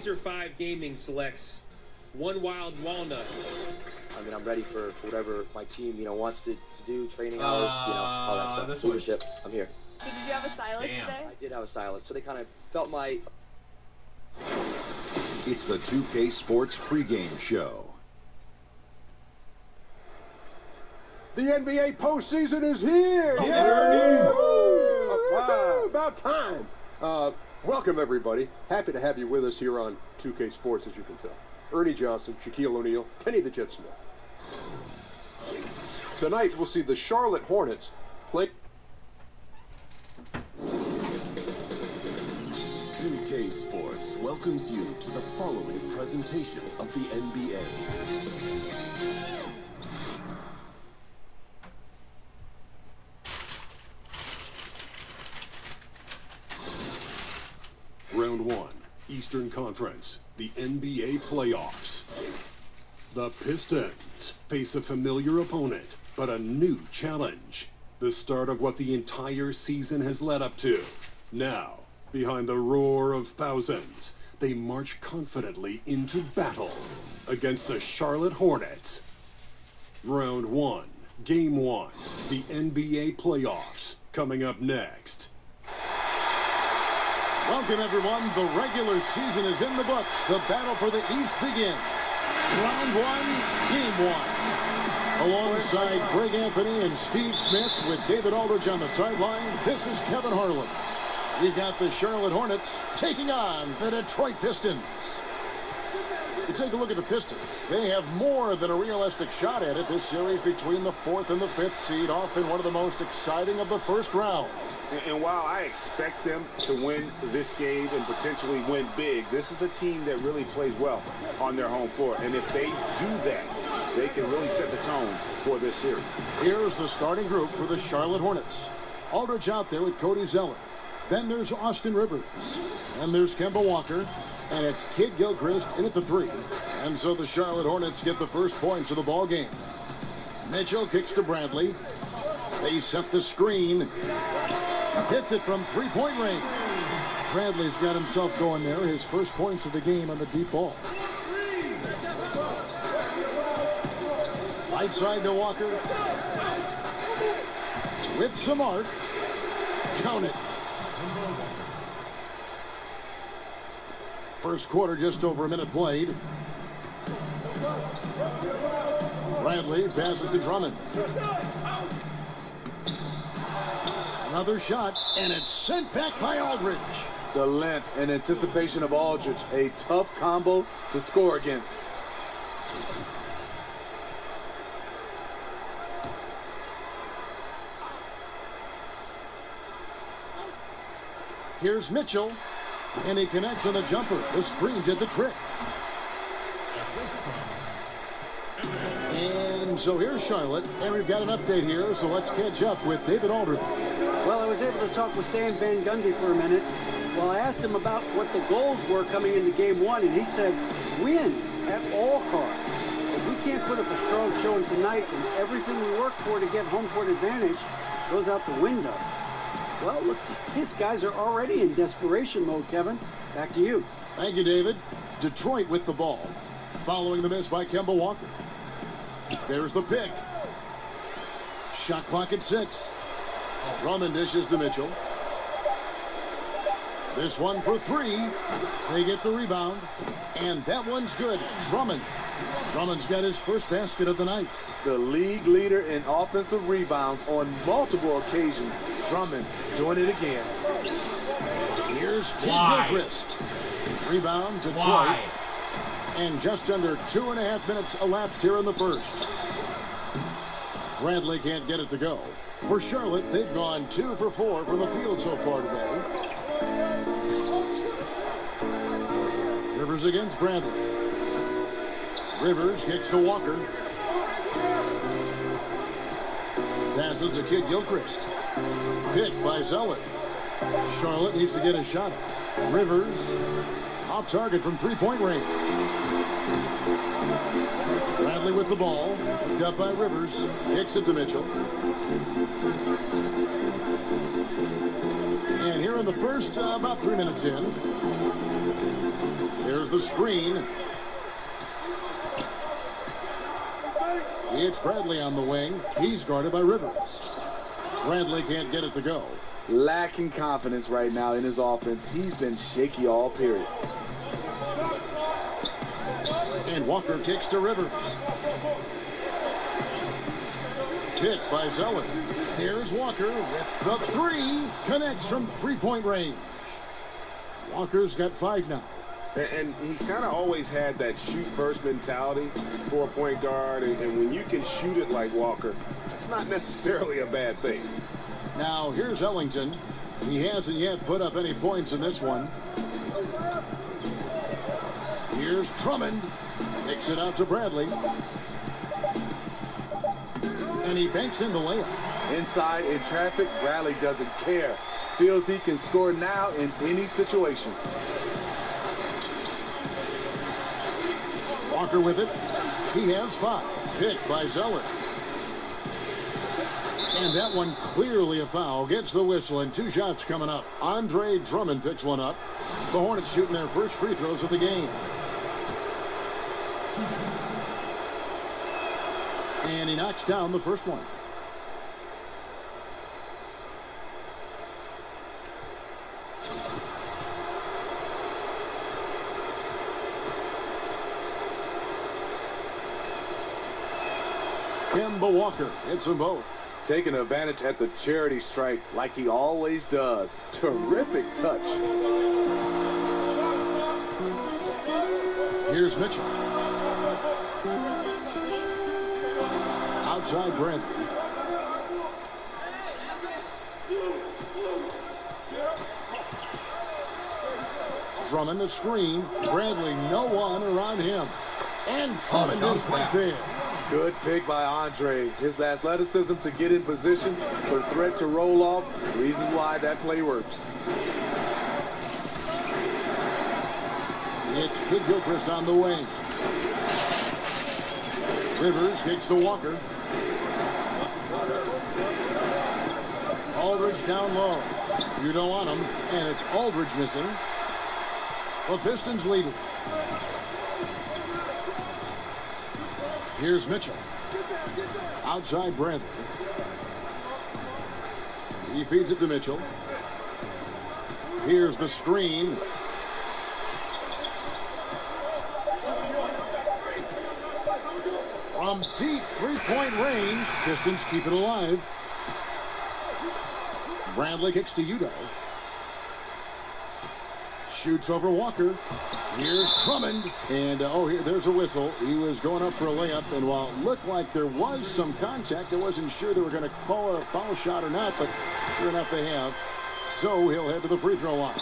Laser 5 Gaming selects One Wild Walnut. I mean, I'm ready for whatever my team, wants to do, training hours, all that stuff. Leadership, I'm here. So did you have a stylist today? I did have a stylist, so they kind of felt my... It's the 2K Sports pregame show. The NBA postseason is here! About time! Welcome, everybody. Happy to have you with us here on 2K Sports, as you can tell. Ernie Johnson, Shaquille O'Neal, Kenny the Jet Smith. Tonight, we'll see the Charlotte Hornets play... 2K Sports welcomes you to the following presentation of the NBA. Round 1, Eastern Conference, the NBA playoffs. The Pistons face a familiar opponent, but a new challenge. The start of what the entire season has led up to. Now, behind the roar of thousands, they march confidently into battle against the Charlotte Hornets. Round 1, Game 1, the NBA playoffs, coming up next. Welcome, everyone. The regular season is in the books. The battle for the East begins. Round 1, Game 1. Alongside Greg Anthony and Steve Smith with David Aldridge on the sideline, this is Kevin Harlan. We've got the Charlotte Hornets taking on the Detroit Pistons. You take a look at the Pistons. They have more than a realistic shot at it this series between the 4th and the 5th seed, off in one of the most exciting of the first round. And while I expect them to win this game and potentially win big, this is a team that really plays well on their home floor. And if they do that, they can really set the tone for this series. Here's the starting group for the Charlotte Hornets. Aldridge out there with Cody Zeller. Then there's Austin Rivers. And there's Kemba Walker. And it's Kid Gilchrist in at the 3. And so the Charlotte Hornets get the first points of the ball game. Mitchell kicks to Bradley. They set the screen. Hits it from three-point range. Bradley's got himself going there. His first points of the game on the deep ball. Right side to Walker. With some arc. Count it. First quarter, just over a minute played. Bradley passes to Drummond. Another shot, and it's sent back by Aldridge. The length and anticipation of Aldridge, a tough combo to score against. Here's Mitchell, and he connects on the jumper. The screen did the trick. And so here's Charlotte, and we've got an update here, so let's catch up with David Aldridge. Well, I was able to talk with Stan Van Gundy for a minute. Well, I asked him about what the goals were coming into Game 1, and he said, win at all costs. If we can't put up a strong showing tonight, and everything we work for to get home court advantage goes out the window. Well, it looks like his guys are already in desperation mode, Kevin. Back to you. Thank you, David. Detroit with the ball. Following the miss by Kemba Walker. There's the pick. Shot clock at 6. Drummond dishes to Mitchell. This one for 3. They get the rebound. And that one's good. Drummond's got his first basket of the night. The league leader in offensive rebounds on multiple occasions. Drummond doing it again. Here's Kid Gilchrist. Rebound, Detroit. And just under 2.5 minutes elapsed here in the first. Bradley can't get it to go. For Charlotte, they've gone 2 for 4 from the field so far today. Rivers against Bradley. Rivers kicks to Walker. Passes to Kid Gilchrist. Picked by Zeller. Charlotte needs to get a shot. Rivers off target from three-point range. Bradley with the ball. Picked up by Rivers. Kicks it to Mitchell. And here in the first, about 3 minutes in, There's the screen. It's Bradley on the wing. He's guarded by Rivers. Bradley can't get it to go. Lacking confidence right now in his offense. He's been shaky all period. And Walker kicks to Rivers. Hit by Zeller. Here's Walker with the three. Connects from three-point range. Walker's got 5 now. And he's kind of always had that shoot-first mentality for a point guard. And when you can shoot it like Walker, that's not necessarily a bad thing. Now, here's Ellington. He hasn't yet put up any points in this one. Here's Drummond. Kicks it out to Bradley. And he banks in the layup. Inside in traffic, Bradley doesn't care. Feels he can score now in any situation. Walker with it. He has 5. Picked by Zeller. And that one clearly a foul. Gets the whistle, and 2 shots coming up. Andre Drummond picks one up. The Hornets shooting their first free throws of the game. And he knocks down the first one. Kemba Walker hits them both. Taking advantage at the charity stripe like he always does. Terrific touch. Here's Mitchell. Outside Bradley. Drummond a screen. Bradley, no one around him. And Drummond is right there. Good pick by Andre. His athleticism to get in position for threat to roll off. Reason why that play works. It's Kid Gilchrist on the wing. Rivers kicks to Walker. Aldridge down low. You don't want him. And it's Aldridge missing. The Pistons leading. Here's Mitchell. Outside Bradley. He feeds it to Mitchell. Here's the screen. From deep three-point range, Pistons keep it alive. Bradley kicks to Udo. Shoots over Walker. Here's Drummond. And, there's a whistle. He was going up for a layup, and while it looked like there was some contact, I wasn't sure they were going to call it a foul shot or not, but sure enough they have. So he'll head to the free throw line.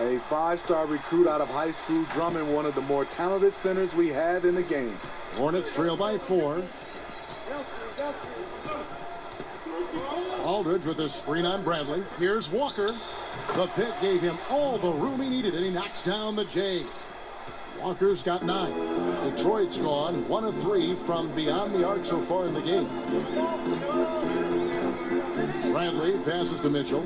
A 5-star recruit out of high school, Drummond, one of the more talented centers we have in the game. Hornets trail by 4. Aldridge with a screen on Bradley. Here's Walker. The pick gave him all the room he needed, and he knocks down the J. Walker's got 9. Detroit's gone 1 of 3 from beyond the arc so far in the game. Bradley passes to Mitchell.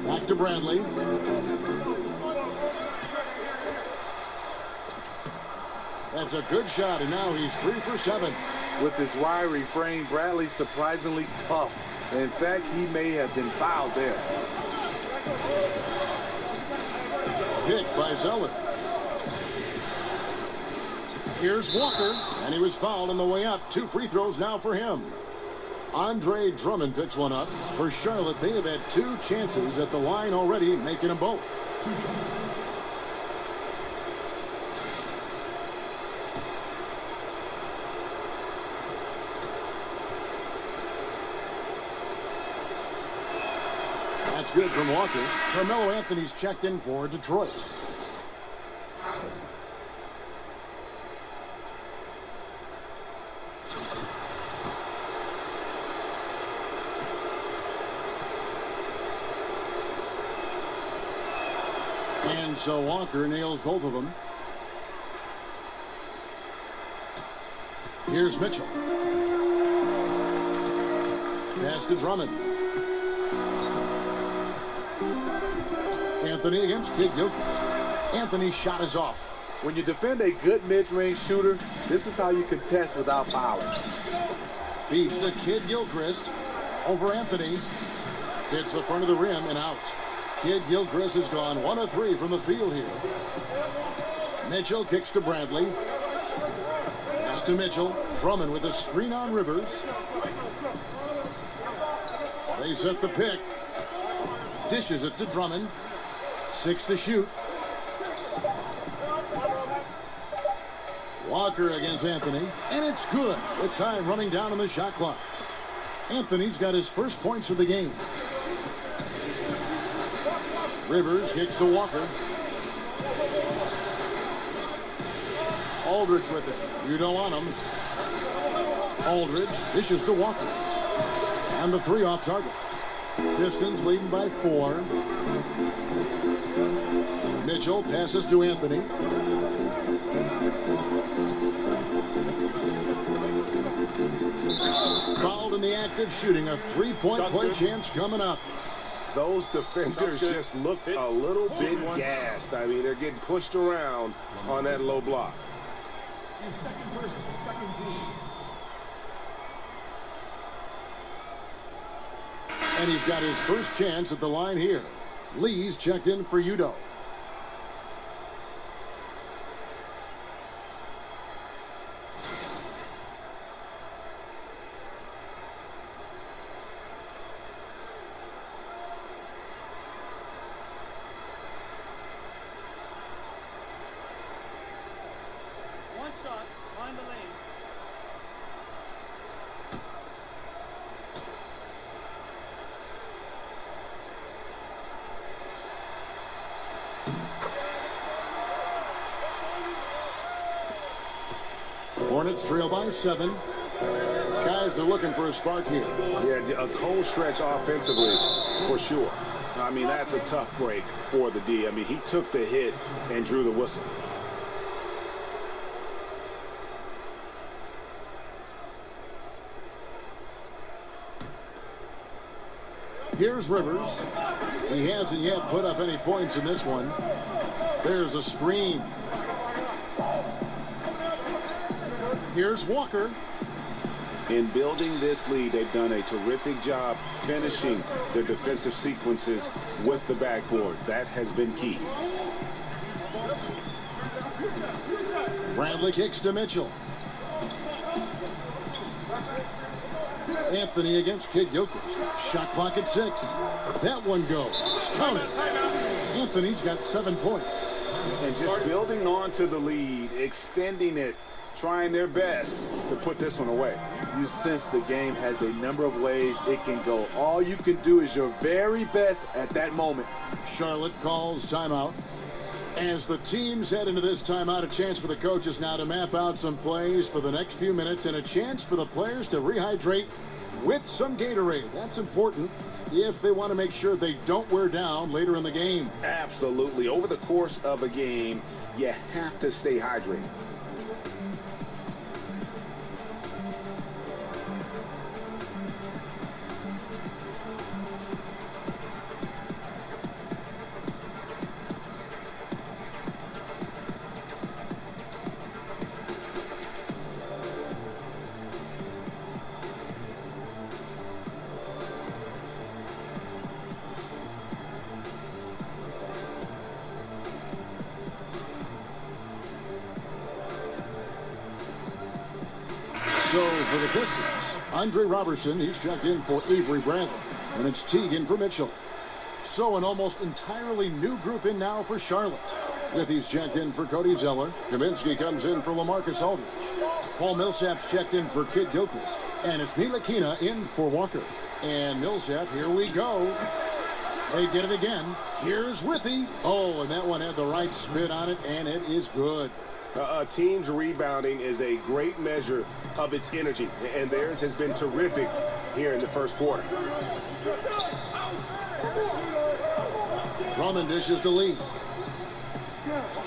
Back to Bradley. That's a good shot, and now he's 3 for 7. With his wiry frame, Bradley's surprisingly tough. In fact, he may have been fouled there. Hit by Zeller. Here's Walker, and he was fouled on the way up. 2 free throws now for him. Andre Drummond picks one up. For Charlotte, they have had 2 chances at the line already, making them both. That's good from Walker. Carmelo Anthony's checked in for Detroit. And so Walker nails both of them. Here's Mitchell. Pass to Drummond. Anthony against Kid Gilchrist. Anthony's shot is off. When you defend a good mid-range shooter, this is how you contest without fouling. Feeds to Kid Gilchrist. Over Anthony. Hits the front of the rim and out. Kid Gilchrist has gone 1 of 3 from the field here. Mitchell kicks to Bradley. Pass to Mitchell. Drummond with a screen on Rivers. They set the pick. Dishes it to Drummond. 6 to shoot. Walker against Anthony, and it's good with time running down on the shot clock. Anthony's got his first points of the game. Rivers kicks to Walker. Aldridge with it. You don't want him. Aldridge dishes to Walker. And the 3 off target. Pistons leading by 4. Mitchell passes to Anthony. Fouled in the act of shooting. A 3-point play chance coming up. Those defenders just look a little bit gassed. I mean, they're getting pushed around on that low block. His second person, second team. And he's got his first chance at the line here. Lee's checked in for Udo. Shot, find the lanes. Hornets trail by 7. Guys are looking for a spark here. Yeah, a cold stretch offensively for sure. I mean, that's a tough break for the D. I mean, he took the hit and drew the whistle. Here's Rivers. He hasn't yet put up any points in this one. There's a screen. Here's Walker. In building this lead, they've done a terrific job finishing their defensive sequences with the backboard. That has been key. Bradley kicks to Mitchell. Anthony against Kid Gilchrist. Shot clock at 6. That one goes. Count it. Anthony's got 7 points. And just building on to the lead, extending it, trying their best to put this one away. You sense the game has a number of ways it can go. All you can do is your very best at that moment. Charlotte calls timeout. As the teams head into this timeout, a chance for the coaches now to map out some plays for the next few minutes and a chance for the players to rehydrate with some Gatorade. That's important if they want to make sure they don't wear down later in the game. Absolutely. Over the course of a game, you have to stay hydrated. So for the Pistons, Andre Robertson, he's checked in for Avery Bradley. And it's Teagan for Mitchell. So an almost entirely new group in now for Charlotte. With he's checked in for Cody Zeller. Kaminsky comes in for LaMarcus Aldridge. Paul Millsap's checked in for Kid Gilchrist. And it's Ntilikina in for Walker. And Millsap, here we go. They get it again. Here's Withy. Oh, and that one had the right spin on it, and it is good. A team's rebounding is a great measure of its energy, and theirs has been terrific here in the first quarter. Drummond dishes to Lee.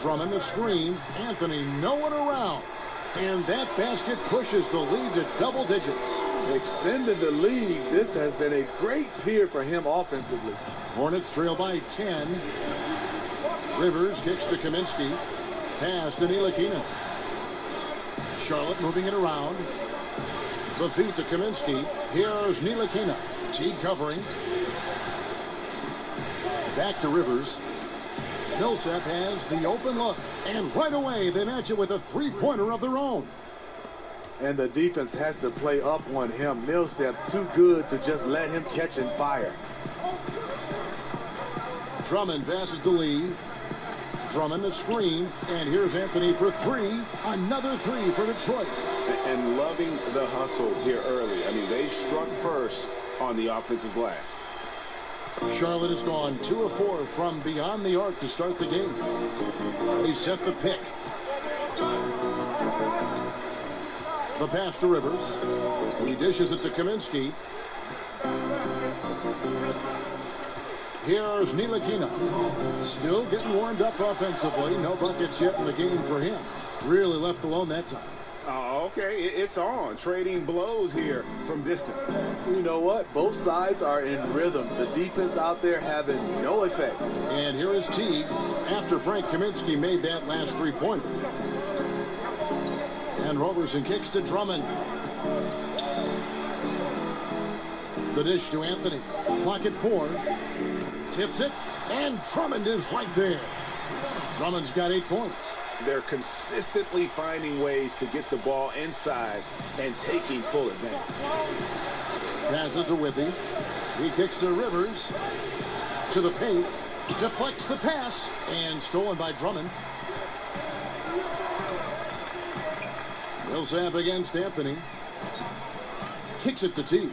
Drummond a screen. Anthony no one around. And that basket pushes the lead to double digits. Extended the lead. This has been a great period for him offensively. Hornets trail by 10. Rivers kicks to Kaminsky. Pass to Ntilikina. Charlotte moving it around. The feed to Kaminsky. Here's Ntilikina. Teague covering. Back to Rivers. Millsap has the open look. And right away, they match it with a three-pointer of their own. And the defense has to play up on him. Millsap too good to just let him catch and fire. Drummond passes to Lee. Drummond a screen. And here's Anthony for three. Another three for Detroit. And loving the hustle here early. I mean, they struck first on the offensive glass. Charlotte has gone 2 of 4 from beyond the arc to start the game. They set the pick. The pass to Rivers. He dishes it to Kaminsky. Here's Ntilikina. Still getting warmed up offensively. No buckets yet in the game for him. Really left alone that time. Oh, okay. It's on. Trading blows here from distance. You know what? Both sides are in rhythm. The defense out there having no effect. And here is Teague after Frank Kaminsky made that last three-pointer. And Roberson kicks to Drummond. The dish to Anthony. Clock at 4. Tips it. And Drummond is right there. Drummond's got 8 points. They're consistently finding ways to get the ball inside and taking full advantage. Passes to Withy. He kicks to Rivers. To the paint. Deflects the pass. And stolen by Drummond. Millsap against Anthony. Kicks it to T.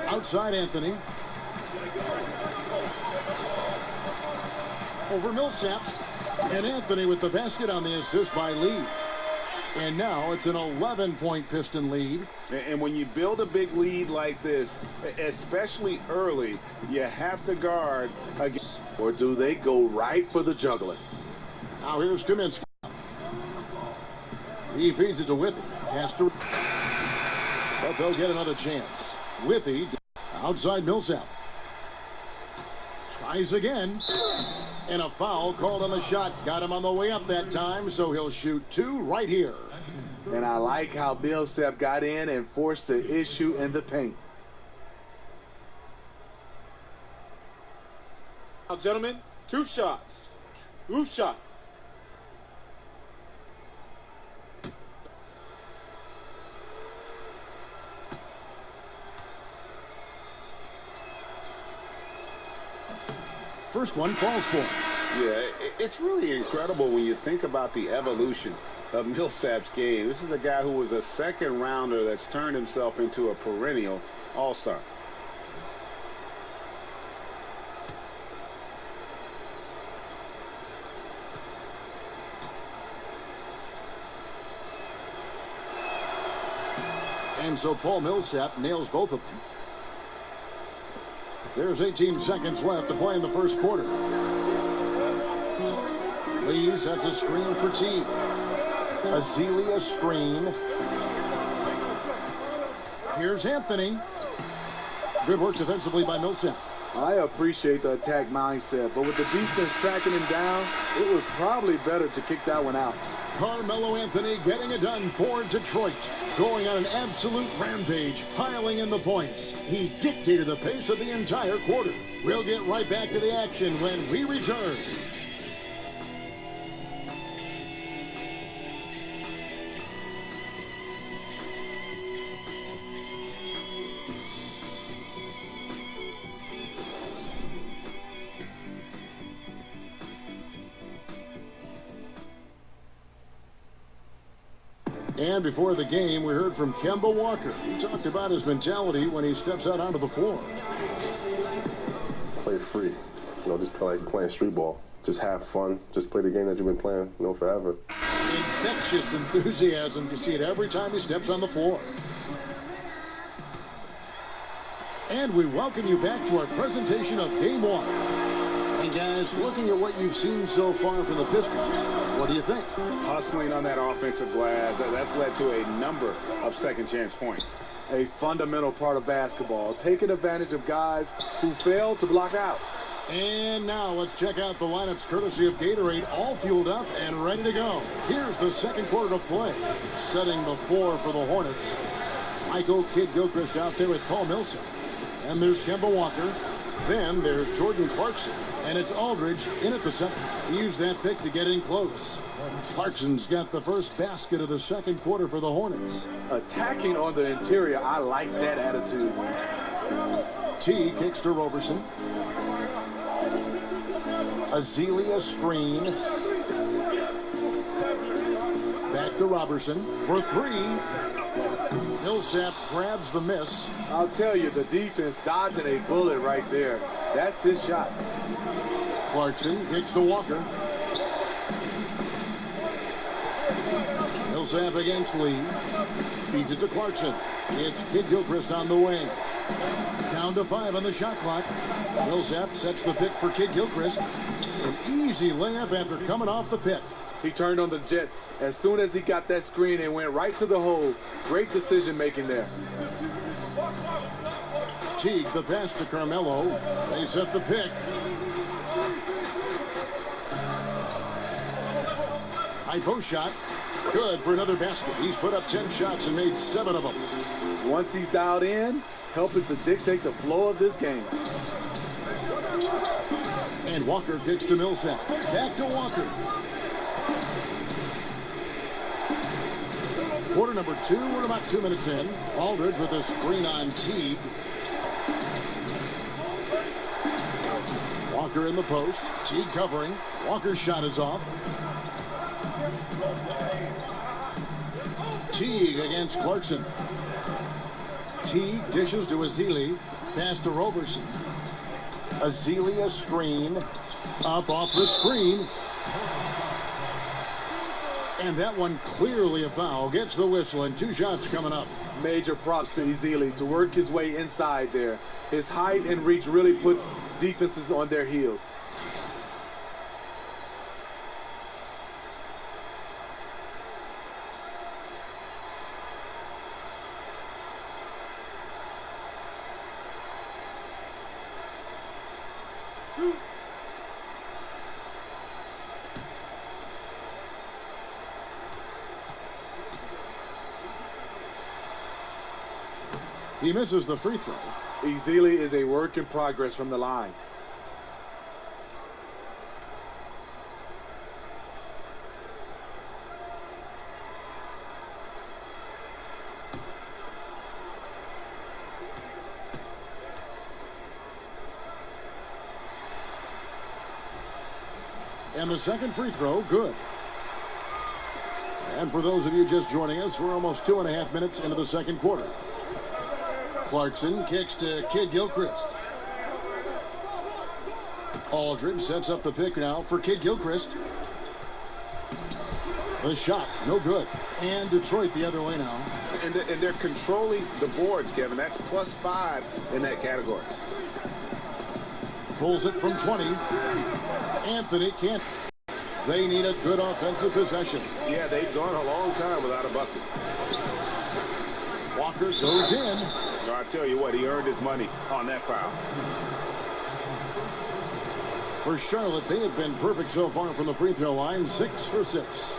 Outside Anthony. Over Millsap. And Anthony with the basket on the assist by Lee. And now it's an 11-point Piston lead. And when you build a big lead like this, especially early, you have to guard against. Or do they go right for the juggler? Now here's Kaminsky. He feeds it to Withy. Pass to. But they'll get another chance. Withy outside Millsap. Tries again. And a foul called on the shot. Got him on the way up that time, so he'll shoot 2 right here. And I like how Millsap got in and forced the issue in the paint. Now, gentlemen, 2 shots. 2 shots. First one falls for him. Yeah, it's really incredible when you think about the evolution of Millsap's game. This is a guy who was a second rounder that's turned himself into a perennial all-star. And so Paul Millsap nails both of them. There's 18 seconds left to play in the first quarter. Lee sets a screen for T. Azealia screen. Here's Anthony. Good work defensively by Millsap. I appreciate the attack mindset, but with the defense tracking him down, it was probably better to kick that one out. Carmelo Anthony getting it done for Detroit. Going on an absolute rampage, piling in the points. He dictated the pace of the entire quarter. We'll get right back to the action when we return. And before the game, we heard from Kemba Walker. He talked about his mentality when he steps out onto the floor. Play free. You know, just play like playing street ball. Just have fun. Just play the game that you've been playing, you know, forever. Infectious enthusiasm. You see it every time he steps on the floor. And we welcome you back to our presentation of Game 1. And guys, looking at what you've seen so far from the Pistons, what do you think? Hustling on that offensive glass, that's led to a number of second chance points. A fundamental part of basketball, taking advantage of guys who fail to block out. And now let's check out the lineups courtesy of Gatorade, all fueled up and ready to go. Here's the second quarter of play. Setting the floor for the Hornets. Michael Kidd-Gilchrist out there with Paul Millsap. And there's Kemba Walker. Then there's Jordan Clarkson. And it's Aldridge in at the center. He used that pick to get in close. Clarkson's got the first basket of the second quarter for the Hornets. Attacking on the interior, I like that attitude. T kicks to Roberson. Azealia screen. Back to Robertson for three. Millsap grabs the miss. I'll tell you, the defense dodging a bullet right there. That's his shot. Clarkson kicks to Walker. Millsap against Lee. Feeds it to Clarkson. It's Kidd-Gilchrist on the wing. Down to 5 on the shot clock. Millsap sets the pick for Kidd-Gilchrist. An easy layup after coming off the pick. He turned on the Jets. As soon as he got that screen and went right to the hole. Great decision making there. Teague the pass to Carmelo. They set the pick. High post shot. Good for another basket. He's put up 10 shots and made 7 of them. Once he's dialed in, helping to dictate the flow of this game. And Walker kicks to Millsap. Back to Walker. Quarter number 2. We're about 2 minutes in. Aldridge with a screen on Teague. Walker in the post. Teague covering. Walker's shot is off. Teague against Clarkson. Teague dishes to Azealia. Pass to Roberson. Azealia screen. Up off the screen. And that one clearly a foul. Gets the whistle and 2 shots coming up. Major props to Azealia to work his way inside there. His height and reach really puts defenses on their heels. He misses the free throw. Azealia is a work in progress from the line. And the second free throw, good. And for those of you just joining us, we're almost 2.5 minutes into the second quarter. Clarkson kicks to Kidd-Gilchrist. Aldridge sets up the pick now for Kidd-Gilchrist. The shot, no good. And Detroit the other way now. And they're controlling the boards, Kevin. That's +5 in that category. Pulls it from 20. Anthony can't. They need a good offensive possession. Yeah, they've gone a long time without a bucket. Walker goes in. No, I tell you what, he earned his money on that foul. For Charlotte, they have been perfect so far from the free throw line. 6 for 6.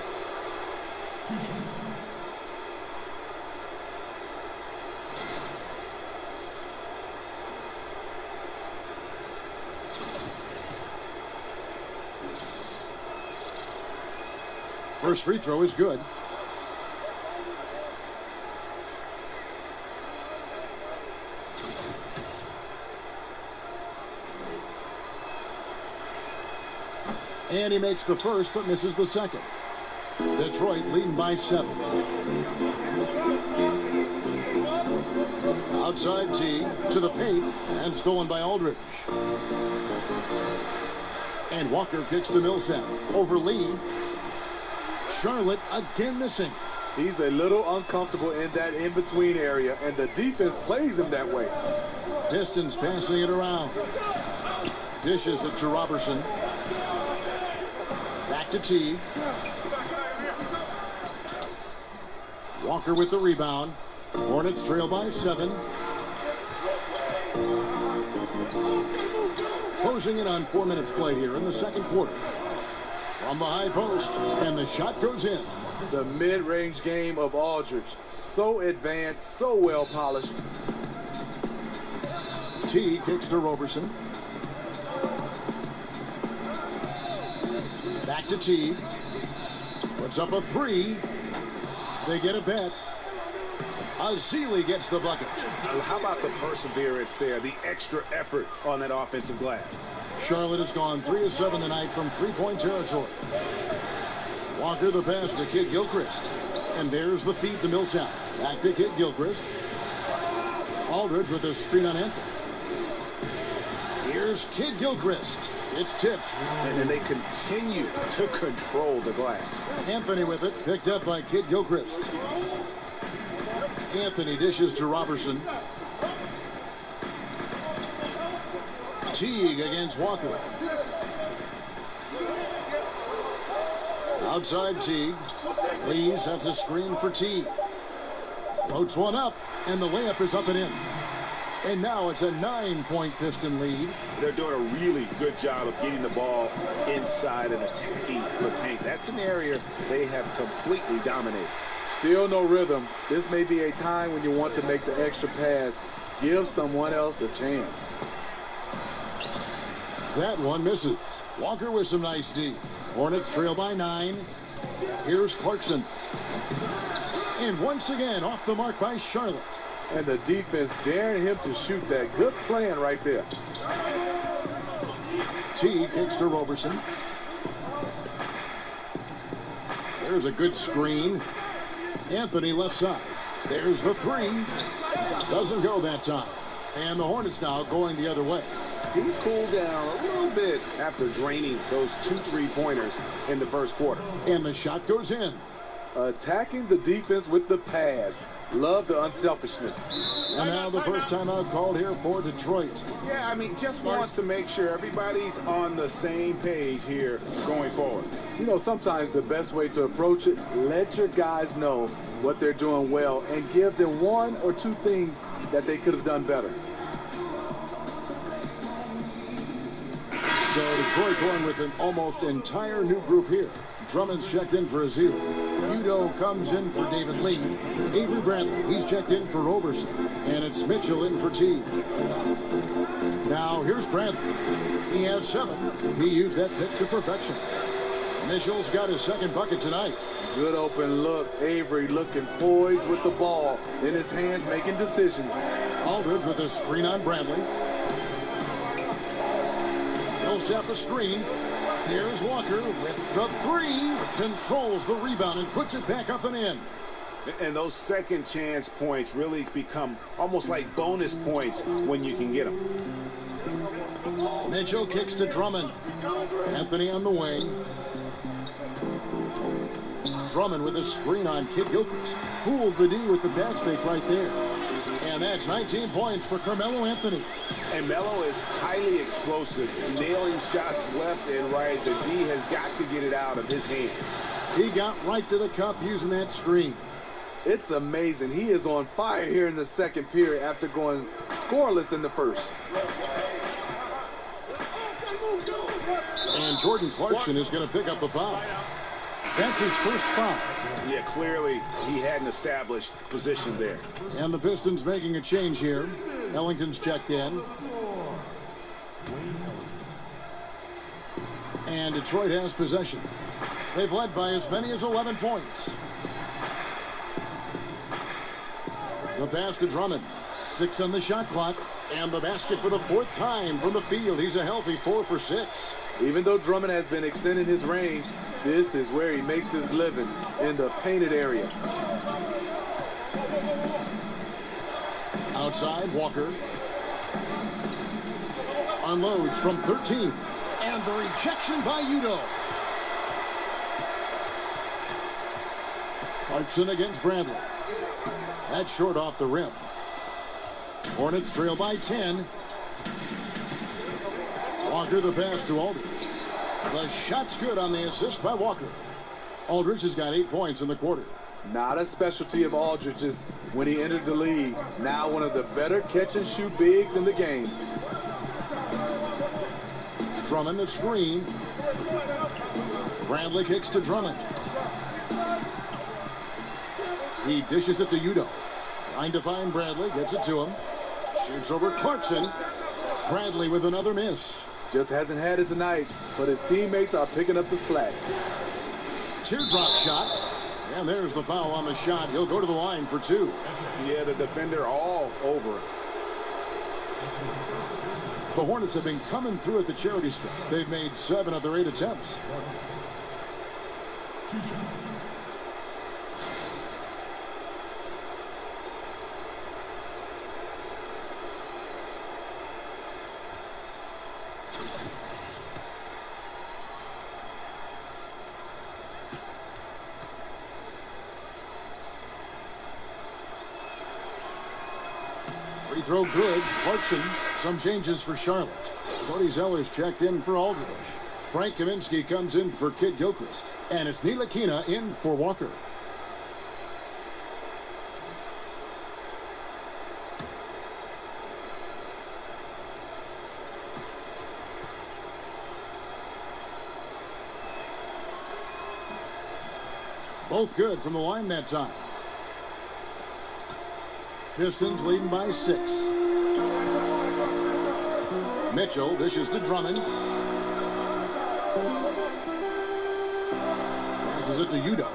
First free throw is good. And he makes the first, but misses the second. Detroit leading by 7. Outside T to the paint and stolen by Aldridge. And Walker kicks to Millsap over Lee. Charlotte again missing. He's a little uncomfortable in that in-between area, and the defense plays him that way. Pistons passing it around. Dishes it to Robertson. Back to T. Walker with the rebound. Hornets trail by 7. Closing in on 4 minutes played here in the second quarter. From the high post, and the shot goes in. The mid-range game of Aldridge. So advanced, so well polished. T kicks to Robertson. Back to T. Puts up a 3. They get a bet. Azili gets the bucket. How about the perseverance there, the extra effort on that offensive glass? Charlotte has gone 3 of 7 tonight from three-point territory. Walker the pass to Kid Gilchrist. And there's the feed to Millsap. Back to Kid Gilchrist. Aldridge with a screen on Anthony. Here's Kid Gilchrist. It's tipped. And they continue to control the glass. Anthony with it, picked up by Kid Gilchrist. Anthony dishes to Robertson. Teague against Walker. Outside Teague. Lee sets a screen for Teague. Floats one up, and the layup is up and in. And now it's a 9-point Piston lead. They're doing a really good job of getting the ball inside and attacking the paint. That's an area they have completely dominated. Still no rhythm. This may be a time when you want to make the extra pass. Give someone else a chance. That one misses. Walker with some nice D. Hornets trail by 9. Here's Clarkson. And once again, off the mark by Charlotte. And the defense daring him to shoot that. Good plan right there. T kicks to Robertson. There's a good screen. Anthony left side. There's the 3. Doesn't go that time. And the Hornets now going the other way. He's cooled down a little bit after draining those 2 3-pointers in the first quarter. And the shot goes in. Attacking the defense with the pass. Love the unselfishness. And now the first timeout called here for Detroit. Yeah, I mean, just wants to make sure everybody's on the same page here going forward. You know, sometimes the best way to approach it, let your guys know what they're doing well and give them 1 or 2 things that they could have done better. So Detroit going with an almost entire new group here. Drummond's checked in for Azil. Udo comes in for David Lee. Avery Bradley, he's checked in for Roberson. And it's Mitchell in for T. Now here's Bradley. He has 7. He used that pick to perfection. Mitchell's got his second bucket tonight. Good open look. Avery looking poised with the ball in his hands, making decisions. Aldridge with a screen on Bradley. Millsap a screen. There's Walker with the 3. Controls the rebound and puts it back up and in. And those second chance points really become almost like bonus points when you can get them. Mitchell kicks to Drummond. Anthony on the wing. Drummond with a screen on Kid Gilchrist. Fooled the D with the pass fake right there. And that's 19 points for Carmelo Anthony. And Melo is highly explosive, nailing shots left and right. The D has got to get it out of his hand. He got right to the cup using that screen. It's amazing. He is on fire here in the second period after going scoreless in the first. And Jordan Clarkson is going to pick up the foul. That's his first foul. Yeah, clearly he had an established position there. And the Pistons making a change here. Ellington's checked in. And Detroit has possession. They've led by as many as 11 points. The pass to Drummond. 6 on the shot clock. And the basket for the 4th time from the field. He's a healthy 4 for 6. Even though Drummond has been extending his range, this is where he makes his living, in the painted area. Outside, Walker. Unloads from 13. And the rejection by Udo. Clarkson against Bradley. That's short off the rim. Hornets trail by 10. Walker the pass to Aldridge. The shot's good on the assist by Walker. Aldridge has got 8 points in the quarter. Not a specialty of Aldridge's when he entered the league. Now one of the better catch-and-shoot bigs in the game. Drummond a screen. Bradley kicks to Drummond. He dishes it to Udo. Trying to find Bradley. Gets it to him. Shoots over Clarkson. Bradley with another miss. Just hasn't had his night, but his teammates are picking up the slack. Teardrop shot. And there's the foul on the shot. He'll go to the line for 2. Yeah, the defender all over it. The Hornets have been coming through at the charity stripe. They've made 7 of their 8 attempts. Free throw good. Clarkson. Some changes for Charlotte. Cody Zeller's checked in for Aldridge. Frank Kaminsky comes in for Kid Gilchrist. And it's Ntilikina in for Walker. Both good from the line that time. Pistons leading by 6. Mitchell dishes to Drummond. Passes it to Udo.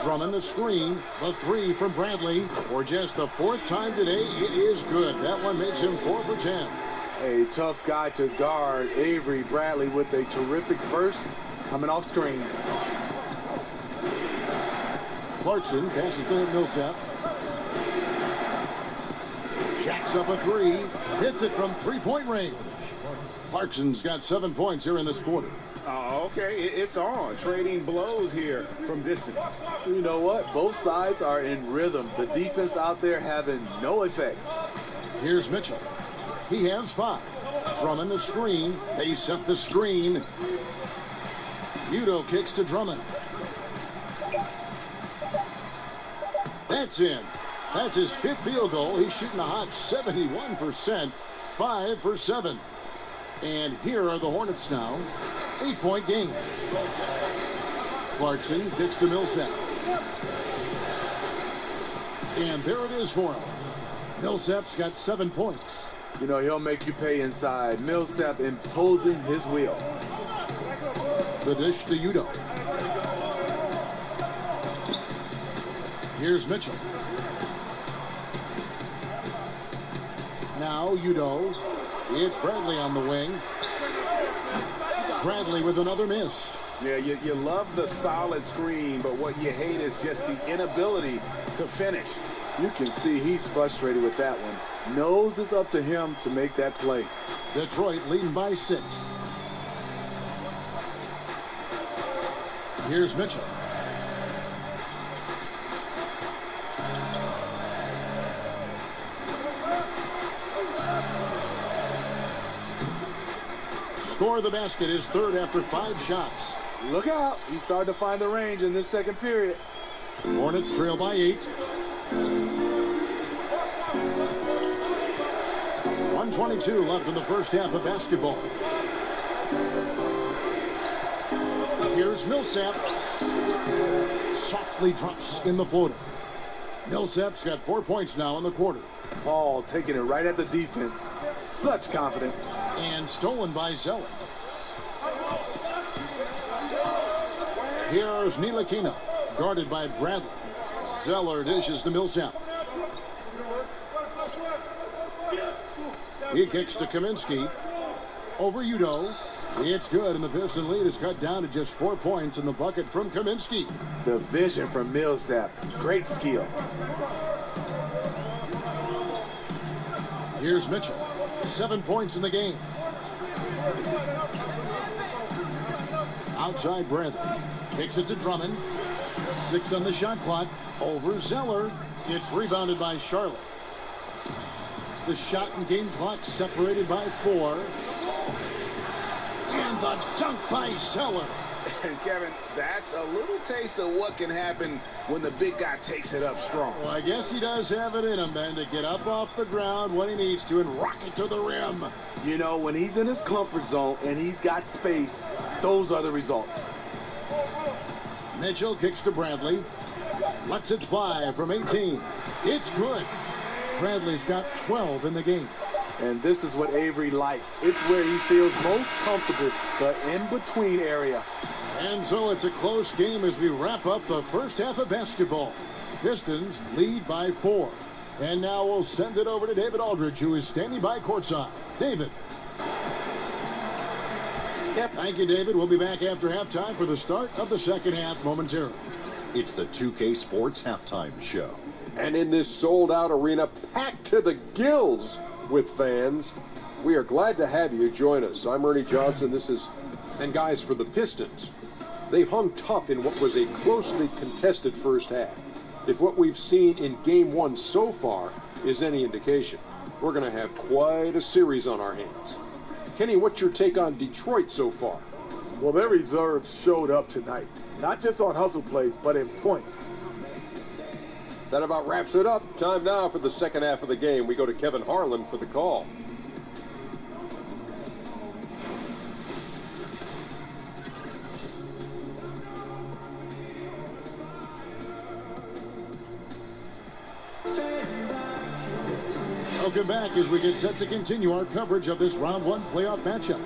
Drummond a screen. The 3 from Bradley. For just the 4th time today, it is good. That one makes him 4 for 10. A tough guy to guard. Avery Bradley with a terrific burst coming off screens. Clarkson passes to Millsap. Jacks up a 3. Hits it from 3-point range. Clarkson's got 7 points here in this quarter. Oh, okay. It's on. Trading blows here from distance. You know what? Both sides are in rhythm. The defense out there having no effect. Here's Mitchell. He has 5. Drummond a screen. They set the screen. Udo kicks to Drummond. That's in. That's his 5th field goal. He's shooting a hot 71%. 5 for 7. And here are the Hornets now. 8-point game. Clarkson kicks to Millsap. And there it is for him. Millsap's got 7 points. You know, he'll make you pay inside. Millsap imposing his will. The dish to Udo. Here's Mitchell. Now Udo. It's Bradley on the wing. Bradley with another miss. Yeah, you love the solid screen, but what you hate is just the inability to finish. You can see he's frustrated with that one. Knows it's up to him to make that play. Detroit leading by 6. Here's Mitchell. Score the basket is 3rd after 5 shots. Look out. He's starting to find the range in this 2nd period. Hornets trail by 8. 1:22 left in the first half of basketball. Here's Millsap. Softly drops in the floater. Millsap's got 4 points now in the quarter. Paul taking it right at the defense. Such confidence. And stolen by Zeller. Here's Ntilikina, guarded by Bradley. Zeller dishes to Millsap. He kicks to Kaminsky. Over Udo. It's good, and the Piston lead is cut down to just 4 points in the bucket from Kaminsky. The vision from Millsap. Great skill. Here's Mitchell. 7 points in the game. Outside Bradley. Kicks it to Drummond. 6 on the shot clock. Over Zeller. It's rebounded by Charlotte. The shot and game clock separated by 4. The dunk by Zeller. And Kevin, that's a little taste of what can happen when the big guy takes it up strong. Well, I guess he does have it in him then to get up off the ground when he needs to and rock it to the rim. You know, when he's in his comfort zone and he's got space, those are the results. Mitchell kicks to Bradley. Lets it fly from 18. It's good. Bradley's got 12 in the game. And this is what Avery likes. It's where he feels most comfortable, the in-between area. And so it's a close game as we wrap up the first half of basketball. Pistons lead by 4. And now we'll send it over to David Aldridge, who is standing by courtside. David. Yep. Thank you, David. We'll be back after halftime for the start of the second half momentarily. It's the 2K Sports Halftime Show. And in this sold-out arena, packed to the gills with fans, we are glad to have you join us. I'm Ernie Johnson. And guys, for the Pistons, they've hung tough in what was a closely contested first half. If what we've seen in Game 1 so far is any indication, we're going to have quite a series on our hands. Kenny, what's your take on Detroit so far? Well, their reserves showed up tonight, not just on hustle plays, but in points. That about wraps it up. Time now for the second half of the game. We go to Kevin Harlan for the call. Welcome back as we get set to continue our coverage of this round 1 playoff matchup.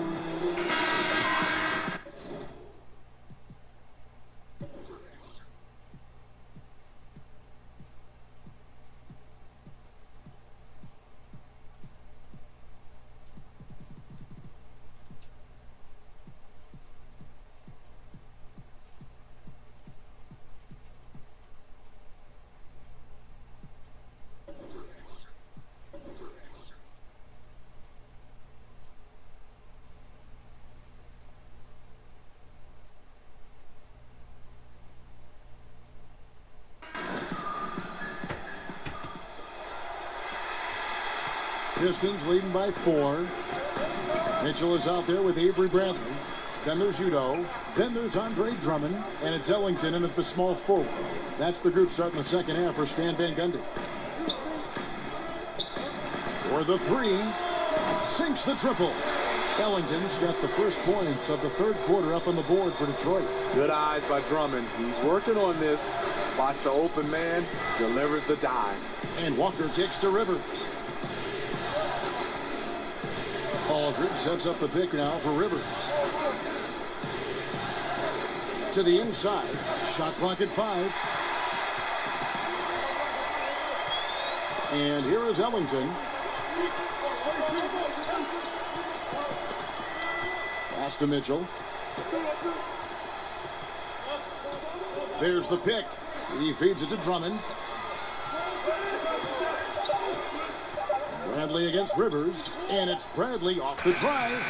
Pistons leading by 4. Mitchell is out there with Avery Bradley. Then there's Udo. Then there's Andre Drummond. And it's Ellington in at the small forward. That's the group starting the second half for Stan Van Gundy. For the 3. Sinks the triple. Ellington's got the first points of the third quarter up on the board for Detroit. Good eyes by Drummond. He's working on this. Spots the open man. Delivers the dive. And Walker kicks to Rivers. Aldridge sets up the pick now for Rivers. To the inside. Shot clock at 5. And here is Ellington. Pass to Mitchell. There's the pick. He feeds it to Drummond. Bradley against Rivers, and it's Bradley off the drive.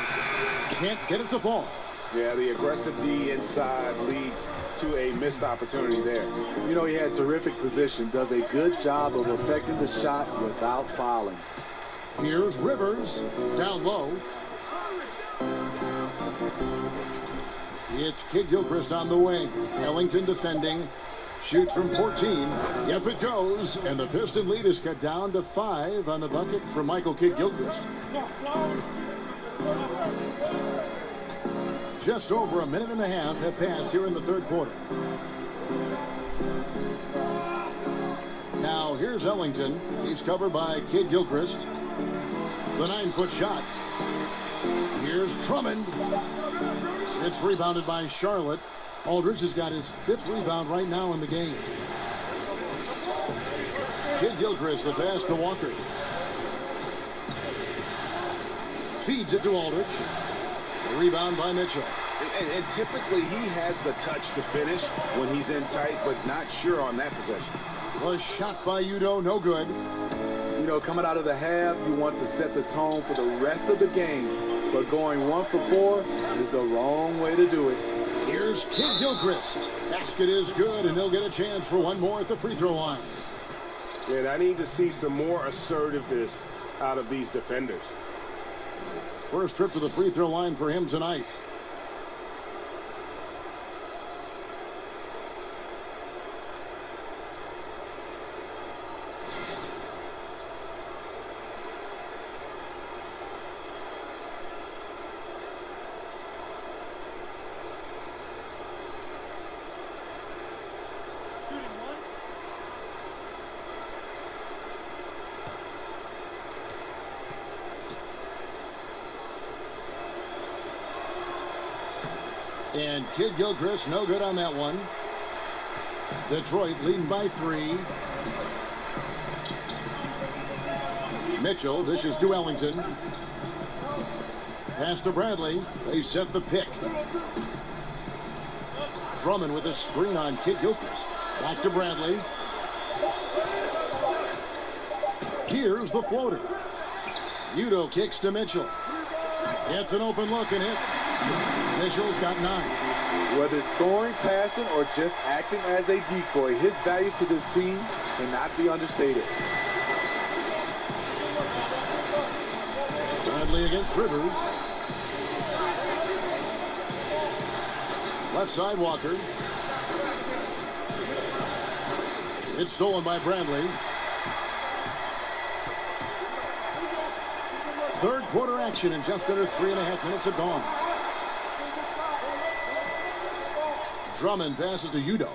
Can't get it to fall. Yeah, the aggressive D inside leads to a missed opportunity there. You know, he had terrific position, does a good job of affecting the shot without fouling. Here's Rivers, down low. It's Kid Gilchrist on the wing. Ellington defending. Shoots from 14. Yep, it goes. And the Piston lead is cut down to 5 on the bucket from Michael Kid Gilchrist. Just over a minute and a half have passed here in the third quarter. Now here's Ellington. He's covered by Kid Gilchrist. The 9-foot shot. Here's Drummond. It's rebounded by Charlotte. Aldridge has got his 5th rebound right now in the game. Kid Gilchrist, the pass to Walker. Feeds it to Aldridge. The rebound by Mitchell. And typically he has the touch to finish when he's in tight, but not sure on that possession. Was shot by Udo, no good. You know, coming out of the half, you want to set the tone for the rest of the game. But going 1 for 4 is the wrong way to do it. Here's Kid Gilchrist. Basket is good, and they'll get a chance for one more at the free throw line. And I need to see some more assertiveness out of these defenders. First trip to the free throw line for him tonight. And Kid Gilchrist, no good on that one. Detroit leading by 3. Mitchell dishes to Ellington. Pass to Bradley. They set the pick. Drummond with a screen on Kid Gilchrist. Back to Bradley. Here's the floater. Udo kicks to Mitchell. Gets an open look and hits. Mitchell's got 9. Whether it's scoring, passing, or just acting as a decoy, his value to this team cannot be understated. Bradley against Rivers. Left side, Walker. It's stolen by Bradley. Third quarter action in just under 3.5 minutes have gone. Drummond passes to Udo.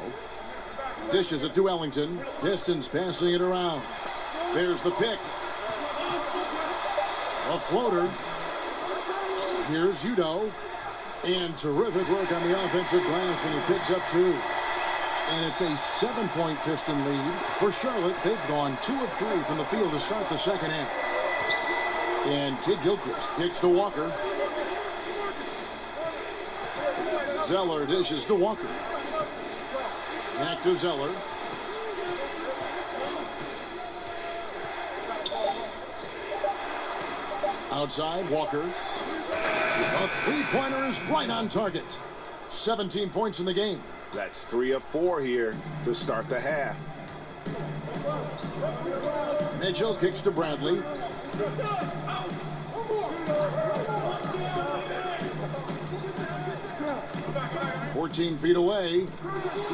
Dishes it to Ellington. Pistons passing it around. There's the pick. A floater. Here's Udo. And terrific work on the offensive glass, and he picks up 2. And it's a 7-point Piston lead for Charlotte. They've gone 2 of 3 from the field to start the second half. And Kid Gilchrist kicks to Walker. Zeller dishes to Walker. Back to Zeller. Outside, Walker. A three-pointer is right on target. 17 points in the game. That's 3 of 4 here to start the half. Mitchell kicks to Bradley. "14 feet away.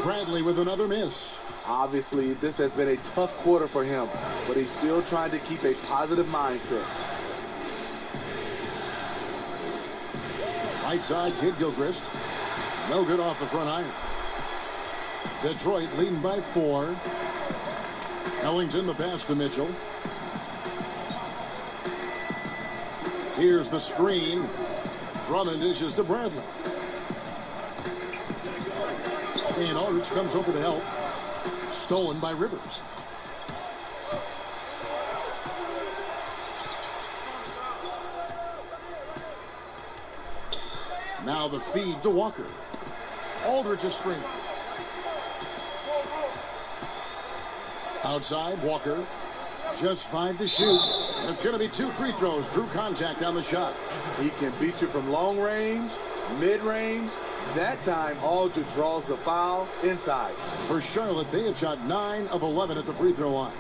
Bradley with another miss." Obviously, this has been a tough quarter for him, but he's still trying to keep a positive mindset. Right side, Kid Gilchrist. No good off the front iron. Detroit leading by 4. Ellington the pass to Mitchell. Here's the screen. Drummond dishes to Bradley. And Aldridge comes over to help. Stolen by Rivers. Now the feed to Walker. Aldridge a screen. Outside, Walker. Just 5 to shoot. And it's going to be 2 free throws. Drew contact on the shot. He can beat you from long range, mid-range. That time, Aldridge draws the foul inside. For Charlotte, they have shot 9 of 11 at the free throw line.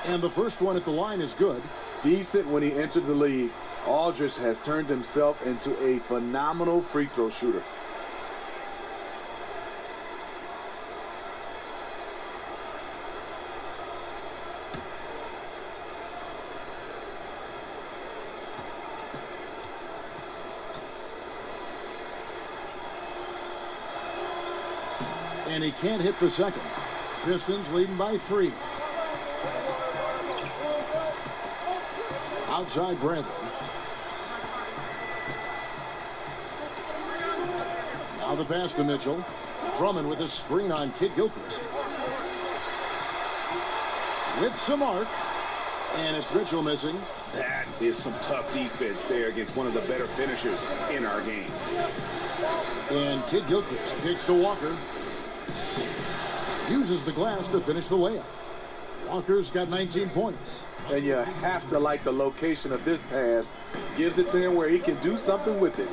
And the first one at the line is good. Decent when he entered the league. Aldridge has turned himself into a phenomenal free throw shooter. And he can't hit the second. Pistons leading by 3. Outside Bradley. Now the pass to Mitchell. Drummond with a screen on Kid Gilchrist. With some arc. And it's Mitchell missing. That is some tough defense there against one of the better finishers in our game. And Kid Gilchrist kicks to Walker. Uses the glass to finish the layup. Walker's got 19 points. And you have to like the location of this pass. Gives it to him where he can do something with it.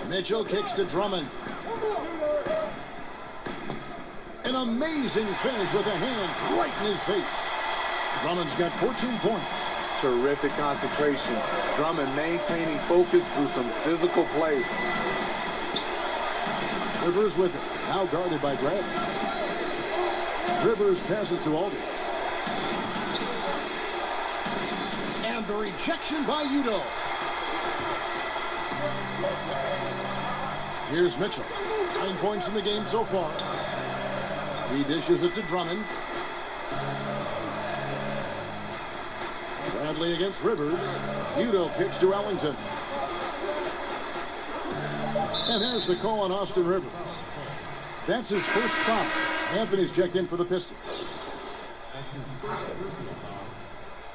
Mitchell kicks to Drummond. An amazing finish with a hand right in his face. Drummond's got 14 points. Terrific concentration. Drummond maintaining focus through some physical play. Rivers with it. Now guarded by Bradley. Rivers passes to Aldridge. And the rejection by Udo. Here's Mitchell. 9 points in the game so far. He dishes it to Drummond. Bradley against Rivers. Udo kicks to Ellington. And there's the call on Austin Rivers. That's his first foul. Anthony's checked in for the Pistons. That's his first personal foul.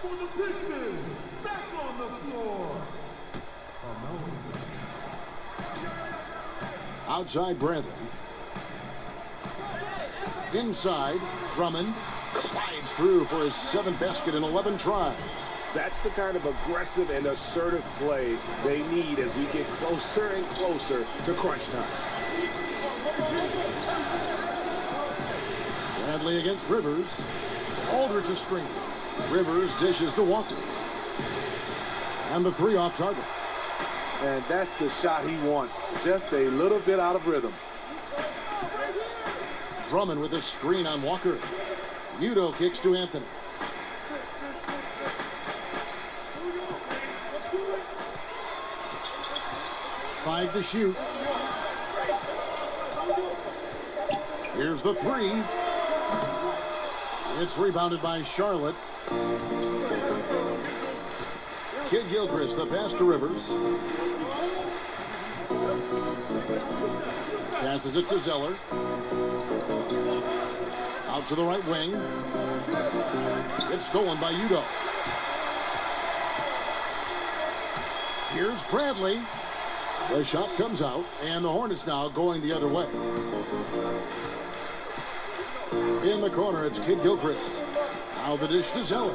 For the Pistons, back on the floor. Outside Bradley. Inside, Drummond slides through for his 7th basket in 11 tries. That's the kind of aggressive and assertive play they need as we get closer and closer to crunch time. Bradley against Rivers. Aldridge is screened. Rivers dishes to Walker. And the 3 off target. And that's the shot he wants. Just a little bit out of rhythm. Drummond with a screen on Walker. Udo kicks to Anthony. Five to shoot. Here's the 3. It's rebounded by Charlotte. Kid Gilchrist, the pass to Rivers. Passes it to Zeller. Out to the right wing. It's stolen by Udo. Here's Bradley. The shot comes out, and the Hornets now going the other way. In the corner, it's Kid Gilchrist. Now the dish to Zeller.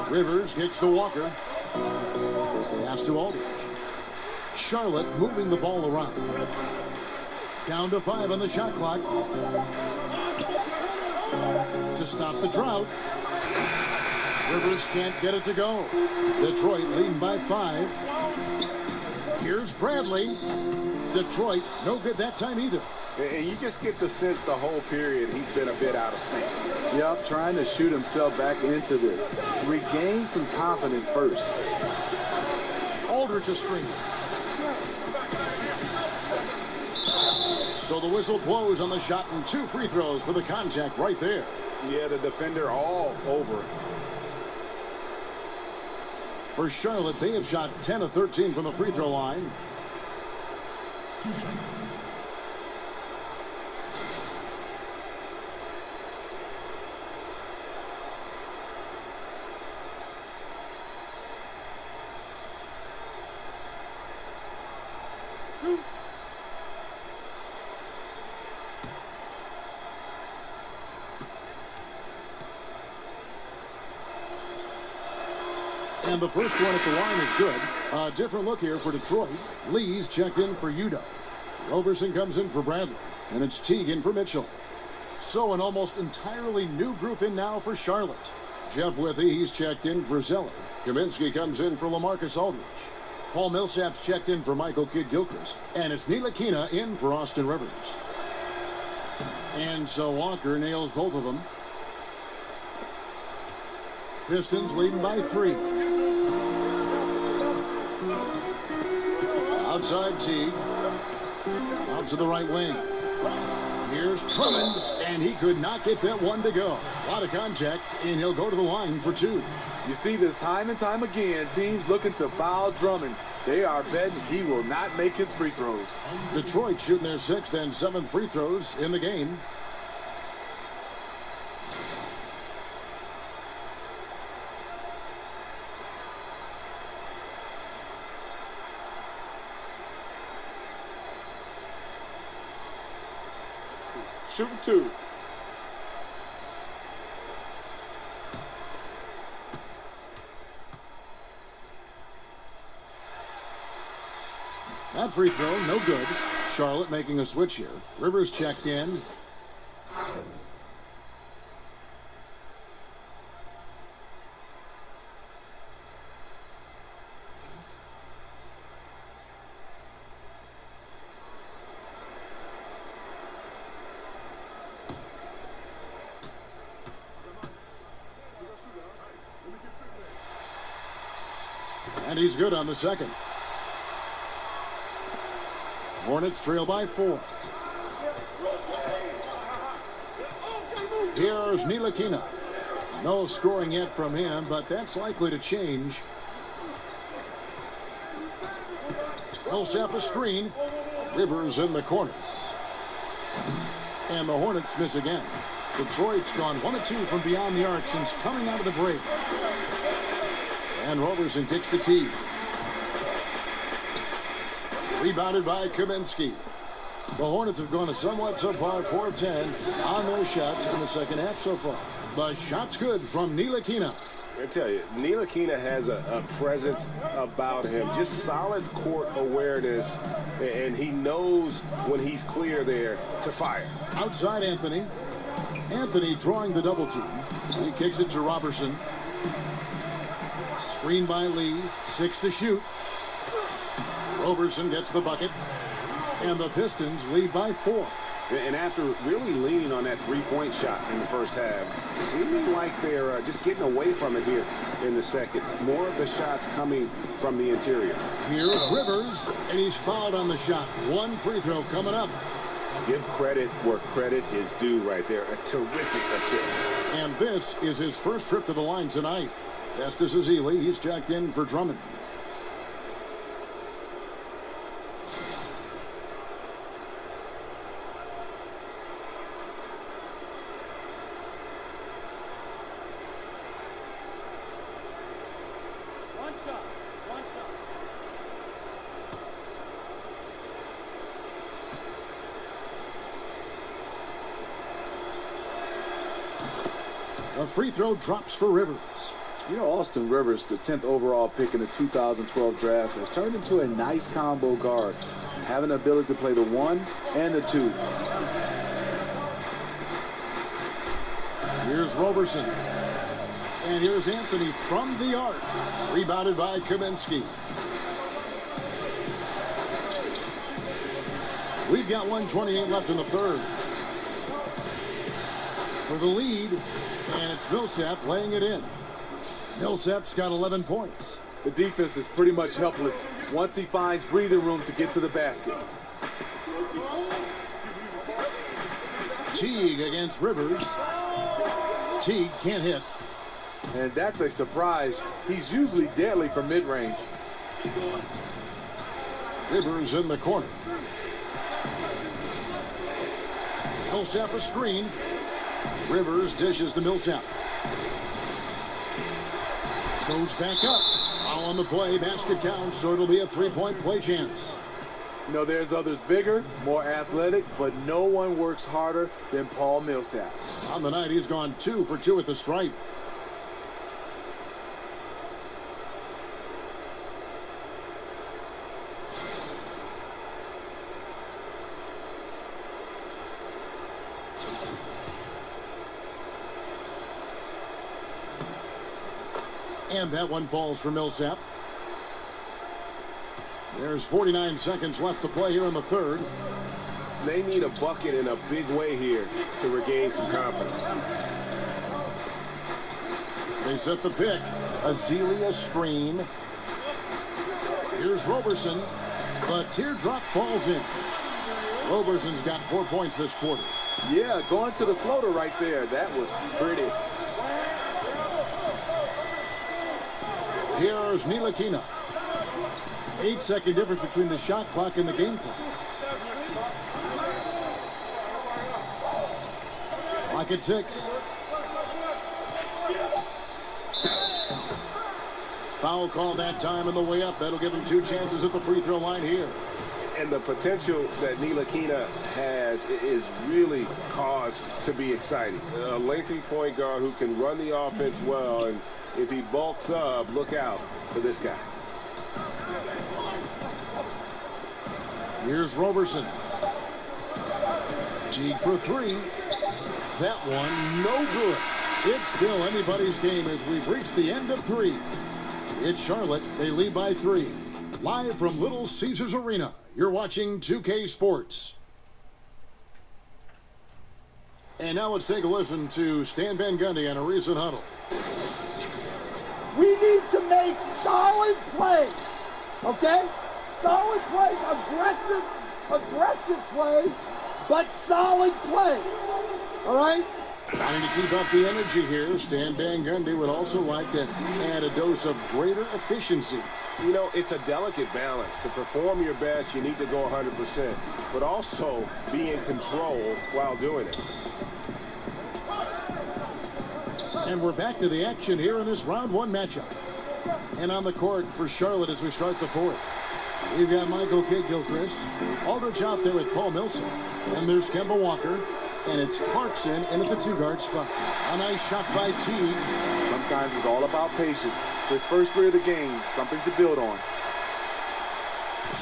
Rivers kicks to Walker. Pass to Aldridge. Charlotte moving the ball around. Down to 5 on the shot clock. To stop the drought. Rivers can't get it to go. Detroit leading by 5. Here's Bradley. Detroit, no good that time either. And you just get the sense the whole period he's been a bit out of sync. Yep, trying to shoot himself back into this. Regain some confidence first. Aldridge is screening. So the whistle blows on the shot and 2 free throws for the contact right there. Yeah, the defender all over. For Charlotte, they have shot 10 of 13 from the free throw line. And the first one at the line is good. A different look here for Detroit. Lee's checked in for Udo. Roberson comes in for Bradley. And it's Teague in for Mitchell. So an almost entirely new group in now for Charlotte. Jeff Withey, he's checked in for Zeller. Kaminsky comes in for LaMarcus Aldridge. Paul Millsap's checked in for Michael Kidd-Gilchrist. And it's Ntilikina in for Austin Rivers. And so Walker nails both of them. Pistons leading by 3. Outside Teague. Out to the right wing. Here's Drummond, and he could not get that one to go. A lot of contact, and he'll go to the line for 2. You see this time and time again. Teams looking to foul Drummond. They are betting he will not make his free throws. Detroit shooting their 6th and 7th free throws in the game. Shooting 2. That free throw, no good. Charlotte making a switch here. Rivers checked in. And he's good on the second. Hornets trail by 4. Here's Ntilikina. No scoring yet from him, but that's likely to change. Millsap a screen. Rivers in the corner. And the Hornets miss again. Detroit's gone 1 of 2 from beyond the arc since coming out of the break. And Roberson kicks the tee. Rebounded by Kaminsky. The Hornets have gone a somewhat subpar 4 of 10 on their shots in the second half so far. The shot's good from Ntilikina. I tell you, Ntilikina has a presence about him, just solid court awareness, and he knows when he's clear there to fire. Outside Anthony. Anthony drawing the double team. He kicks it to Robertson. Screen by Lee. 6 to shoot. Robertson gets the bucket. And the Pistons lead by 4. And after really leaning on that three-point shot in the first half, seeming like they're just getting away from it here in the second. More of the shots coming from the interior. Here's Rivers, and he's fouled on the shot. 1 free throw coming up. Give credit where credit is due right there. A terrific assist. And this is his first trip to the line tonight. Festus Ezeli, he's checked in for Drummond. A free throw drops for Rivers. You know, Austin Rivers, the 10th overall pick in the 2012 draft, has turned into a nice combo guard, having the ability to play the 1 and the 2. Here's Roberson. And here's Anthony from the arc. Rebounded by Kaminsky. We've got 1:28 left in the third. For the lead, and it's Millsap laying it in. Millsap's got 11 points. The defense is pretty much helpless once he finds breathing room to get to the basket. Teague against Rivers. Teague can't hit. And that's a surprise. He's usually deadly from mid-range. Rivers in the corner. Millsap a screen. Rivers dishes to Millsap. Goes back up. Foul on the play. Basket counts, so it'll be a 3-point play chance. You know, there's others bigger, more athletic, but no one works harder than Paul Millsap. On the night, he's gone 2 for 2 at the stripe. And that one falls for Millsap. There's 49 seconds left to play here in the third. They need a bucket in a big way here to regain some confidence. They set the pick. Ezeli screen. Here's Roberson. The teardrop falls in. Roberson's got 4 points this quarter. Yeah, going to the floater right there. That was pretty. Here's Ntilikina. 8-second difference between the shot clock and the game clock. Clock at 6. Foul call that time on the way up. That'll give him 2 chances at the free throw line here. And the potential that Ntilikina has is really cause to be exciting. A lengthy point guard who can run the offense well, and if he bulks up, look out for this guy. Here's Roberson. Teague for 3. That one, no good. It's still anybody's game as we've reached the end of 3. It's Charlotte. They lead by 3. Live from Little Caesars Arena, you're watching 2K Sports. And now let's take a listen to Stan Van Gundy on a recent huddle. We need to make solid plays, okay? Solid plays, aggressive plays, but solid plays, all right? Trying to keep up the energy here, Stan Van Gundy would also like to add a dose of greater efficiency. You know, it's a delicate balance. To perform your best, you need to go 100%, but also be in control while doing it. And we're back to the action here in this round one matchup. And on the court for Charlotte as we start the fourth. We've got Michael Kidd-Gilchrist, Aldridge out there with Paul Millsap, and there's Kemba Walker, and it's Clarkson in at the two-guard spot. A nice shot by Teague. Sometimes it's all about patience. His first three of the game, something to build on.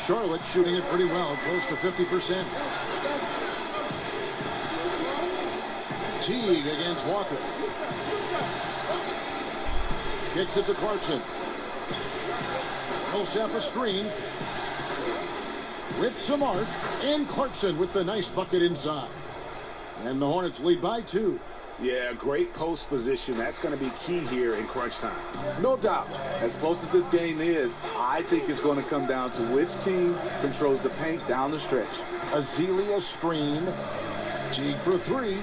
Charlotte shooting it pretty well, close to 50%. Teague against Walker. Kicks it to Clarkson. Millsap a screen. With some arc, and Clarkson with the nice bucket inside. And the Hornets lead by 2. Yeah, great post position. That's going to be key here in crunch time. No doubt. As close as this game is, I think it's going to come down to which team controls the paint down the stretch. Azealia screen. Teague for 3.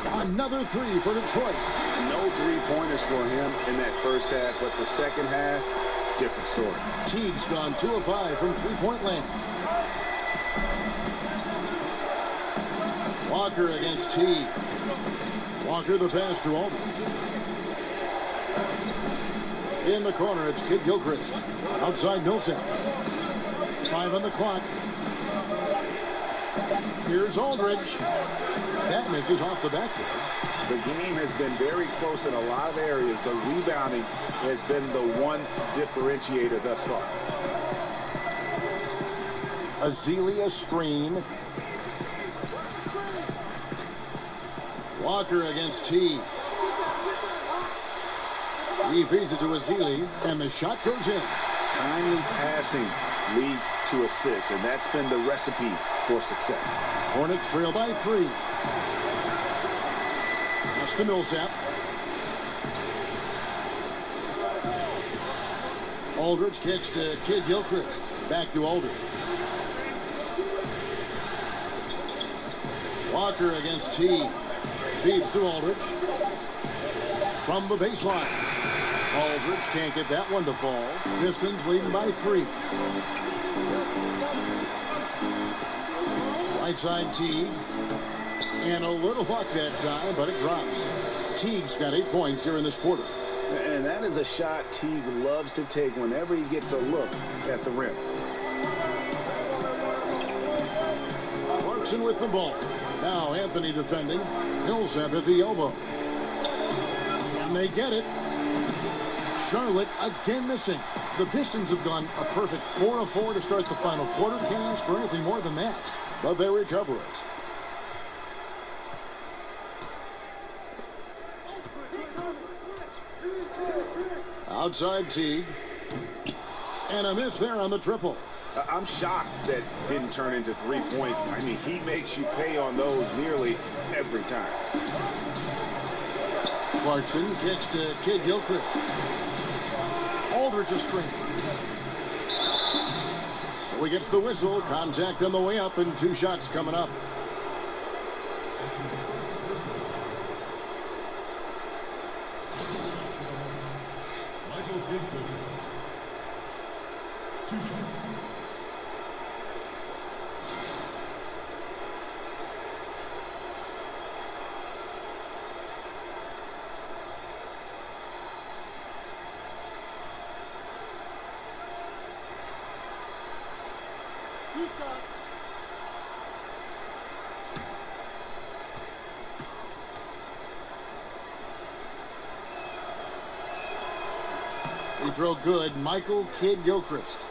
Another 3 for Detroit. No three-pointers for him in that first half, but the second half, different story. Teague's gone 2 of 5 from three-point land. Walker against Teague. Walker the pass to Aldridge. In the corner, it's Kidd-Gilchrist. Outside Millsap. 5 on the clock. Here's Aldridge. That misses off the backboard. The game has been very close in a lot of areas, but rebounding has been the one differentiator thus far. Azealia screen. Walker against Teague. He feeds it to Azealia, and the shot goes in. Timely passing leads to assists, and that's been the recipe for success. Hornets trail by 3. Pass to Millsap. Aldridge kicks to Kidd-Gilchrist. Back to Aldridge. Walker against Teague. Feeds to Aldridge. From the baseline. Aldridge can't get that one to fall. Pistons leading by 3. Right side Teague. And a little luck that time, but it drops. Teague's got 8 points here in this quarter. And that is a shot Teague loves to take whenever he gets a look at the rim. Clarkson with the ball. Now Anthony defending. Millsap at the elbow. And they get it. Charlotte again missing. The Pistons have gone a perfect 4 of 4 to start the final quarter. Can't ask for anything more than that. But they recover it. Outside Teague. And a miss there on the triple. I'm shocked that didn't turn into 3 points. I mean, he makes you pay on those nearly every time. Clarkson kicks to Kidd-Gilchrist. Aldridge a screen. So he gets the whistle. Contact on the way up, and 2 shots coming up. Michael Kidd-Gilchrist. 2 shots. Free throw good. Michael Kidd-Gilchrist.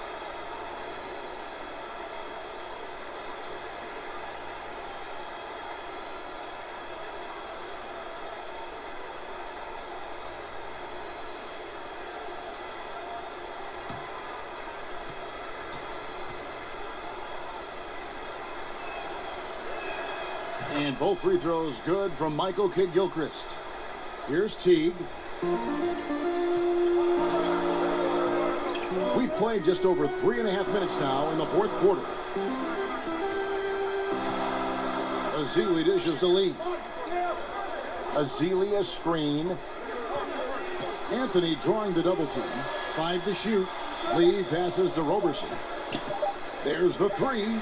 And both free throws good from Michael Kidd-Gilchrist. Here's Teague. played just over 3.5 minutes now in the fourth quarter. Ezeli dishes to Lee. Ezeli a screen. Anthony drawing the double team. 5 to shoot. Lee passes to Roberson. There's the three.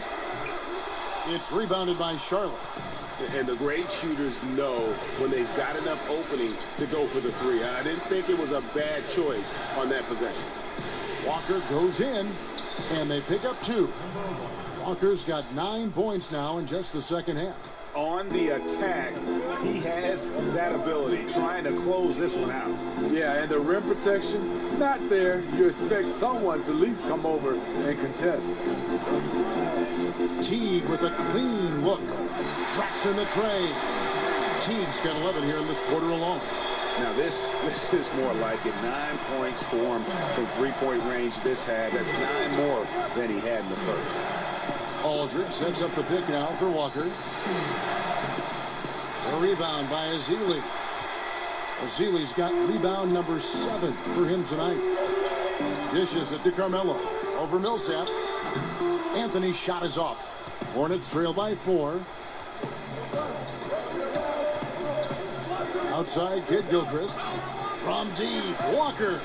It's rebounded by Charlotte. And the great shooters know when they've got enough opening to go for the three. I didn't think it was a bad choice on that possession. Walker goes in, and they pick up 2. Walker's got 9 points now in just the second half. On the attack, he has that ability, trying to close this one out. Yeah, and the rim protection, not there. You expect someone to at least come over and contest. Teague with a clean look. Drops in the tray. Teague's got 11 here in this quarter alone. Now this is more like it. 9 points for him from three-point range this half. That's 9 more than he had in the first. Aldridge sets up the pick now for Walker. A rebound by Ezeli. Ezeli's got rebound number 7 for him tonight. Dishes it to Carmelo. Over Millsap. Anthony's shot is off. Hornets trail by 4. Outside, Kid Gilchrist. From deep, Walker.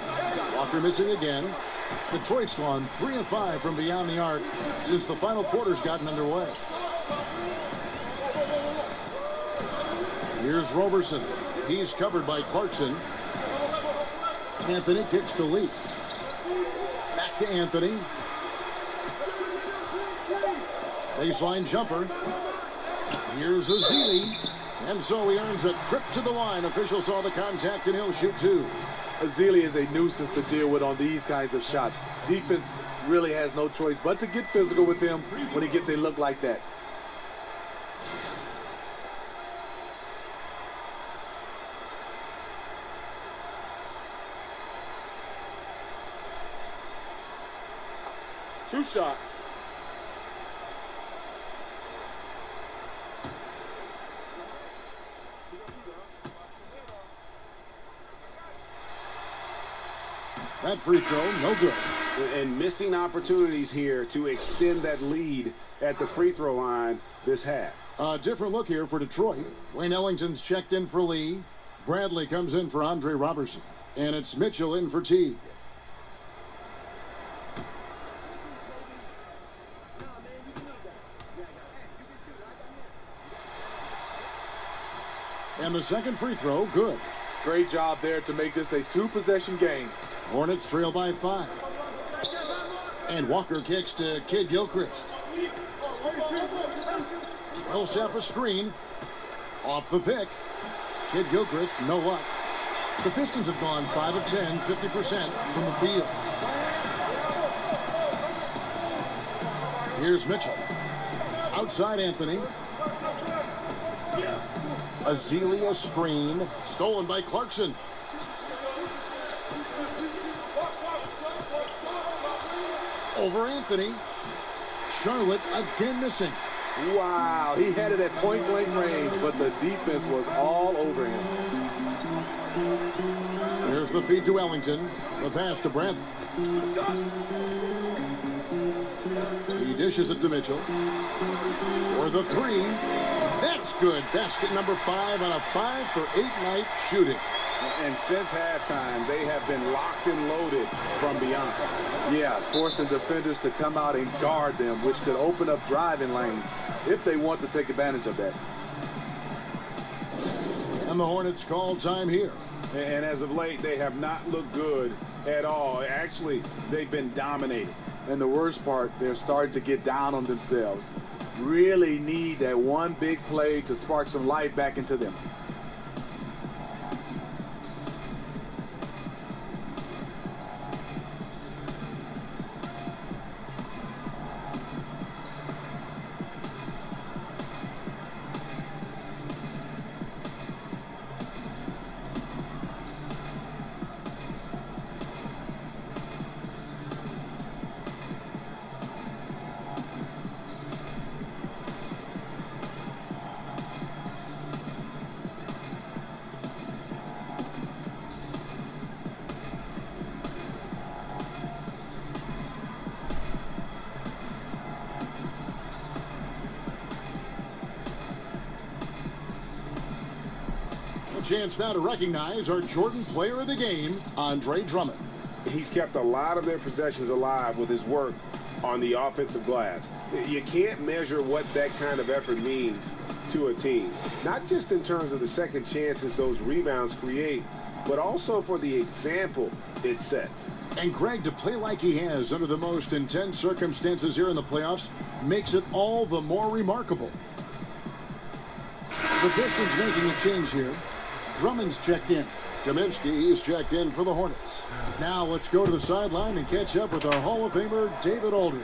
Walker missing again. Detroit's gone 3 of 5 from beyond the arc since the final quarter's gotten underway. Here's Roberson. He's covered by Clarkson. Anthony kicks to Lee. Back to Anthony. Baseline jumper. Here's Ezeli. And so he earns a trip to the line. Official saw the contact, and he'll shoot 2. Ezeli is a nuisance to deal with on these kinds of shots. Defense really has no choice but to get physical with him when he gets a look like that. Two shots. That free throw, no good. And missing opportunities here to extend that lead at the free throw line this half. A different look here for Detroit. Wayne Ellington's checked in for Lee. Bradley comes in for Andre Robertson. And it's Mitchell in for Teague. And the second free throw, good. Great job there to make this a 2-possession game. Hornets trail by 5. And Walker kicks to Kid Gilchrist. Millsap a screen. Off the pick. Kid Gilchrist, no luck. The Pistons have gone 5 of 10, 50% from the field. Here's Mitchell. Outside Anthony. Ezeli a screen. Stolen by Clarkson. Over Anthony. Charlotte again missing. Wow, he had it at point-blank range, but the defense was all over him. Here's the feed to Ellington. The pass to Bradley. He dishes it to Mitchell. For the 3. That's good. Basket number 5 on a 5-for-8 night shooting. And since halftime, they have been locked and loaded from beyond. Yeah, forcing defenders to come out and guard them, which could open up driving lanes if they want to take advantage of that. And the Hornets call time here. And as of late, they have not looked good at all. Actually, they've been dominating. And the worst part, they're starting to get down on themselves. Really need that one big play to spark some life back into them. chance now to recognize our Jordan Player of the Game, Andre Drummond. He's kept a lot of their possessions alive with his work on the offensive glass. You can't measure what that kind of effort means to a team. Not just in terms of the second chances those rebounds create, but also for the example it sets. And Greg, to play like he has under the most intense circumstances here in the playoffs makes it all the more remarkable. The Pistons making a change here. Drummond's checked in. Kaminsky is checked in for the Hornets. Now let's go to the sideline and catch up with our Hall of Famer, David Aldridge.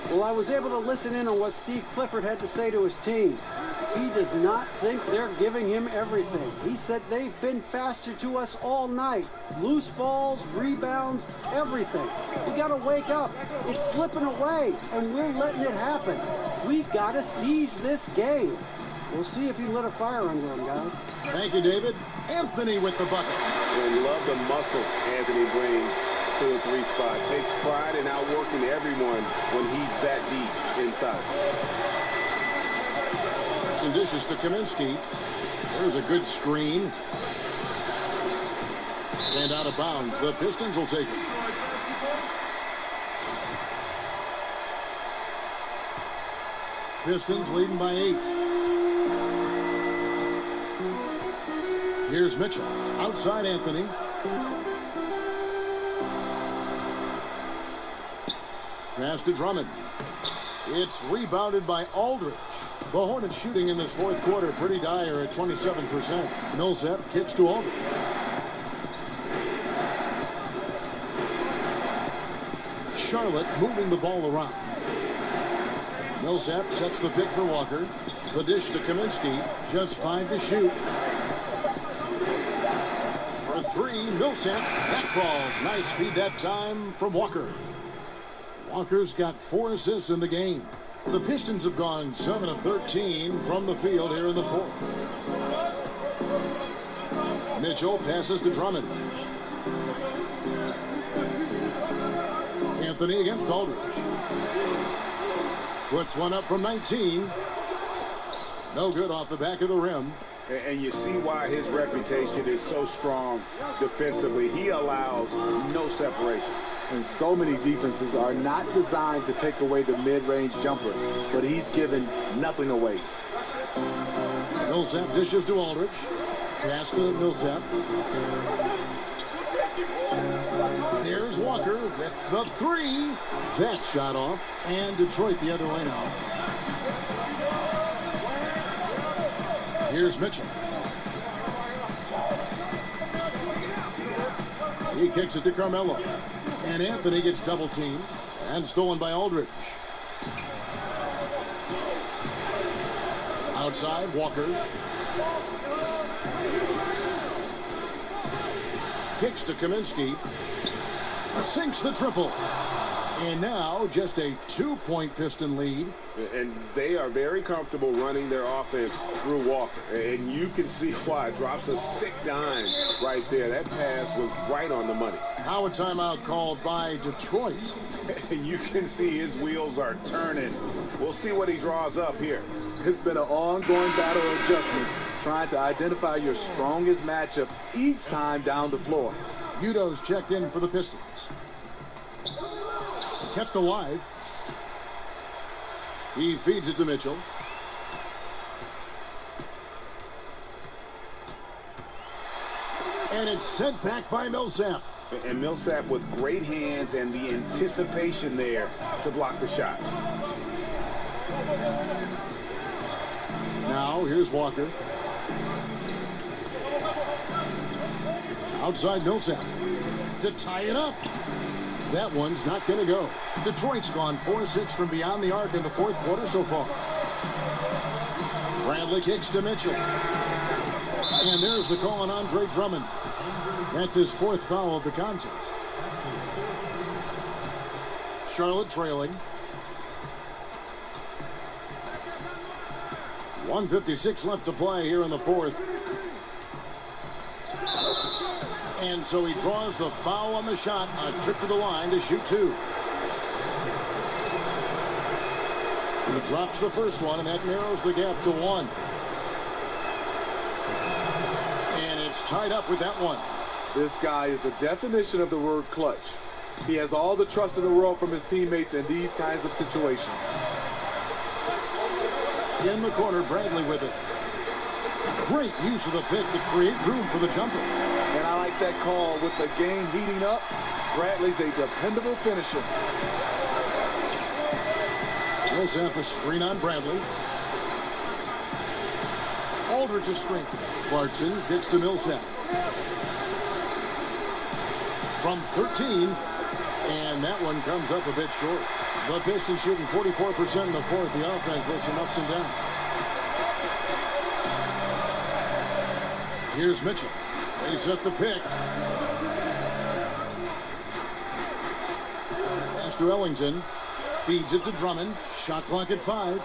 Well, I was able to listen in on what Steve Clifford had to say to his team. He does not think they're giving him everything. He said they've been faster to us all night. Loose balls, rebounds, everything. We got to wake up. It's slipping away, and we're letting it happen. We've got to seize this game. We'll see if he lit a fire under him, guys. Thank you, David. Anthony with the bucket. And love the muscle Anthony brings to the three spot. Takes pride in outworking everyone when he's that deep inside. Some dishes to Kaminsky. There's a good screen. And out of bounds. The Pistons will take it. Pistons leading by 8. Here's Mitchell. Outside Anthony. Pass to Drummond. It's rebounded by Aldridge. The Hornets shooting in this fourth quarter pretty dire at 27%. Millsap kicks to Aldridge. Charlotte moving the ball around. Millsap sets the pick for Walker. The dish to Kaminsky. Just 5 to shoot. For 3, Millsap. That falls. Nice feed that time from Walker. Walker's got 4 assists in the game. The Pistons have gone 7 of 13 from the field here in the fourth. Mitchell passes to Drummond. Anthony against Aldridge. Puts one up from 19. No good off the back of the rim. And you see why his reputation is so strong defensively. He allows no separation. And so many defenses are not designed to take away the mid-range jumper, but he's given nothing away. Millsap dishes to Aldridge. Pass to Millsap. There's Walker with the 3. That shot off. And Detroit the other way now. Here's Mitchell. He kicks it to Carmelo. And Anthony gets double teamed and stolen by Aldridge. Outside, Walker. Kicks to Kaminsky. Sinks the triple. And now just a 2-point Piston lead. And they are very comfortable running their offense through Walker. And you can see why. Drops a sick dime right there. That pass was right on the money. Now a timeout called by Detroit. You can see his wheels are turning. We'll see what he draws up here. It's been an ongoing battle of adjustments, trying to identify your strongest matchup each time down the floor. Udo's checked in for the Pistons. Kept alive. He feeds it to Mitchell. And it's sent back by Millsap. And Millsap with great hands and the anticipation there to block the shot. Now here's Walker. Outside Millsap to tie it up. That one's not going to go. Detroit's gone 4-6 from beyond the arc in the fourth quarter so far. Bradley kicks to Mitchell. And there's the call on Andre Drummond. That's his 4th foul of the contest. Charlotte trailing. 1:56 left to play here in the fourth. And so he draws the foul on the shot. A trip to the line to shoot 2. He drops the first one, and that narrows the gap to 1. And it's tied up with that one. This guy is the definition of the word clutch. He has all the trust in the world from his teammates in these kinds of situations. In the corner, Bradley with it. Great use of the pick to create room for the jumper. And I like that call. With the game heating up, Bradley's a dependable finisher. Millsap a screen on Bradley. Aldridge a screen. Clarkson gets to Millsap. From 13, and that one comes up a bit short. The Pistons shooting 44% in the fourth. The offense with some ups and downs. Here's Mitchell. They set the pick. Pass to Ellington. Feeds it to Drummond. Shot clock at 5.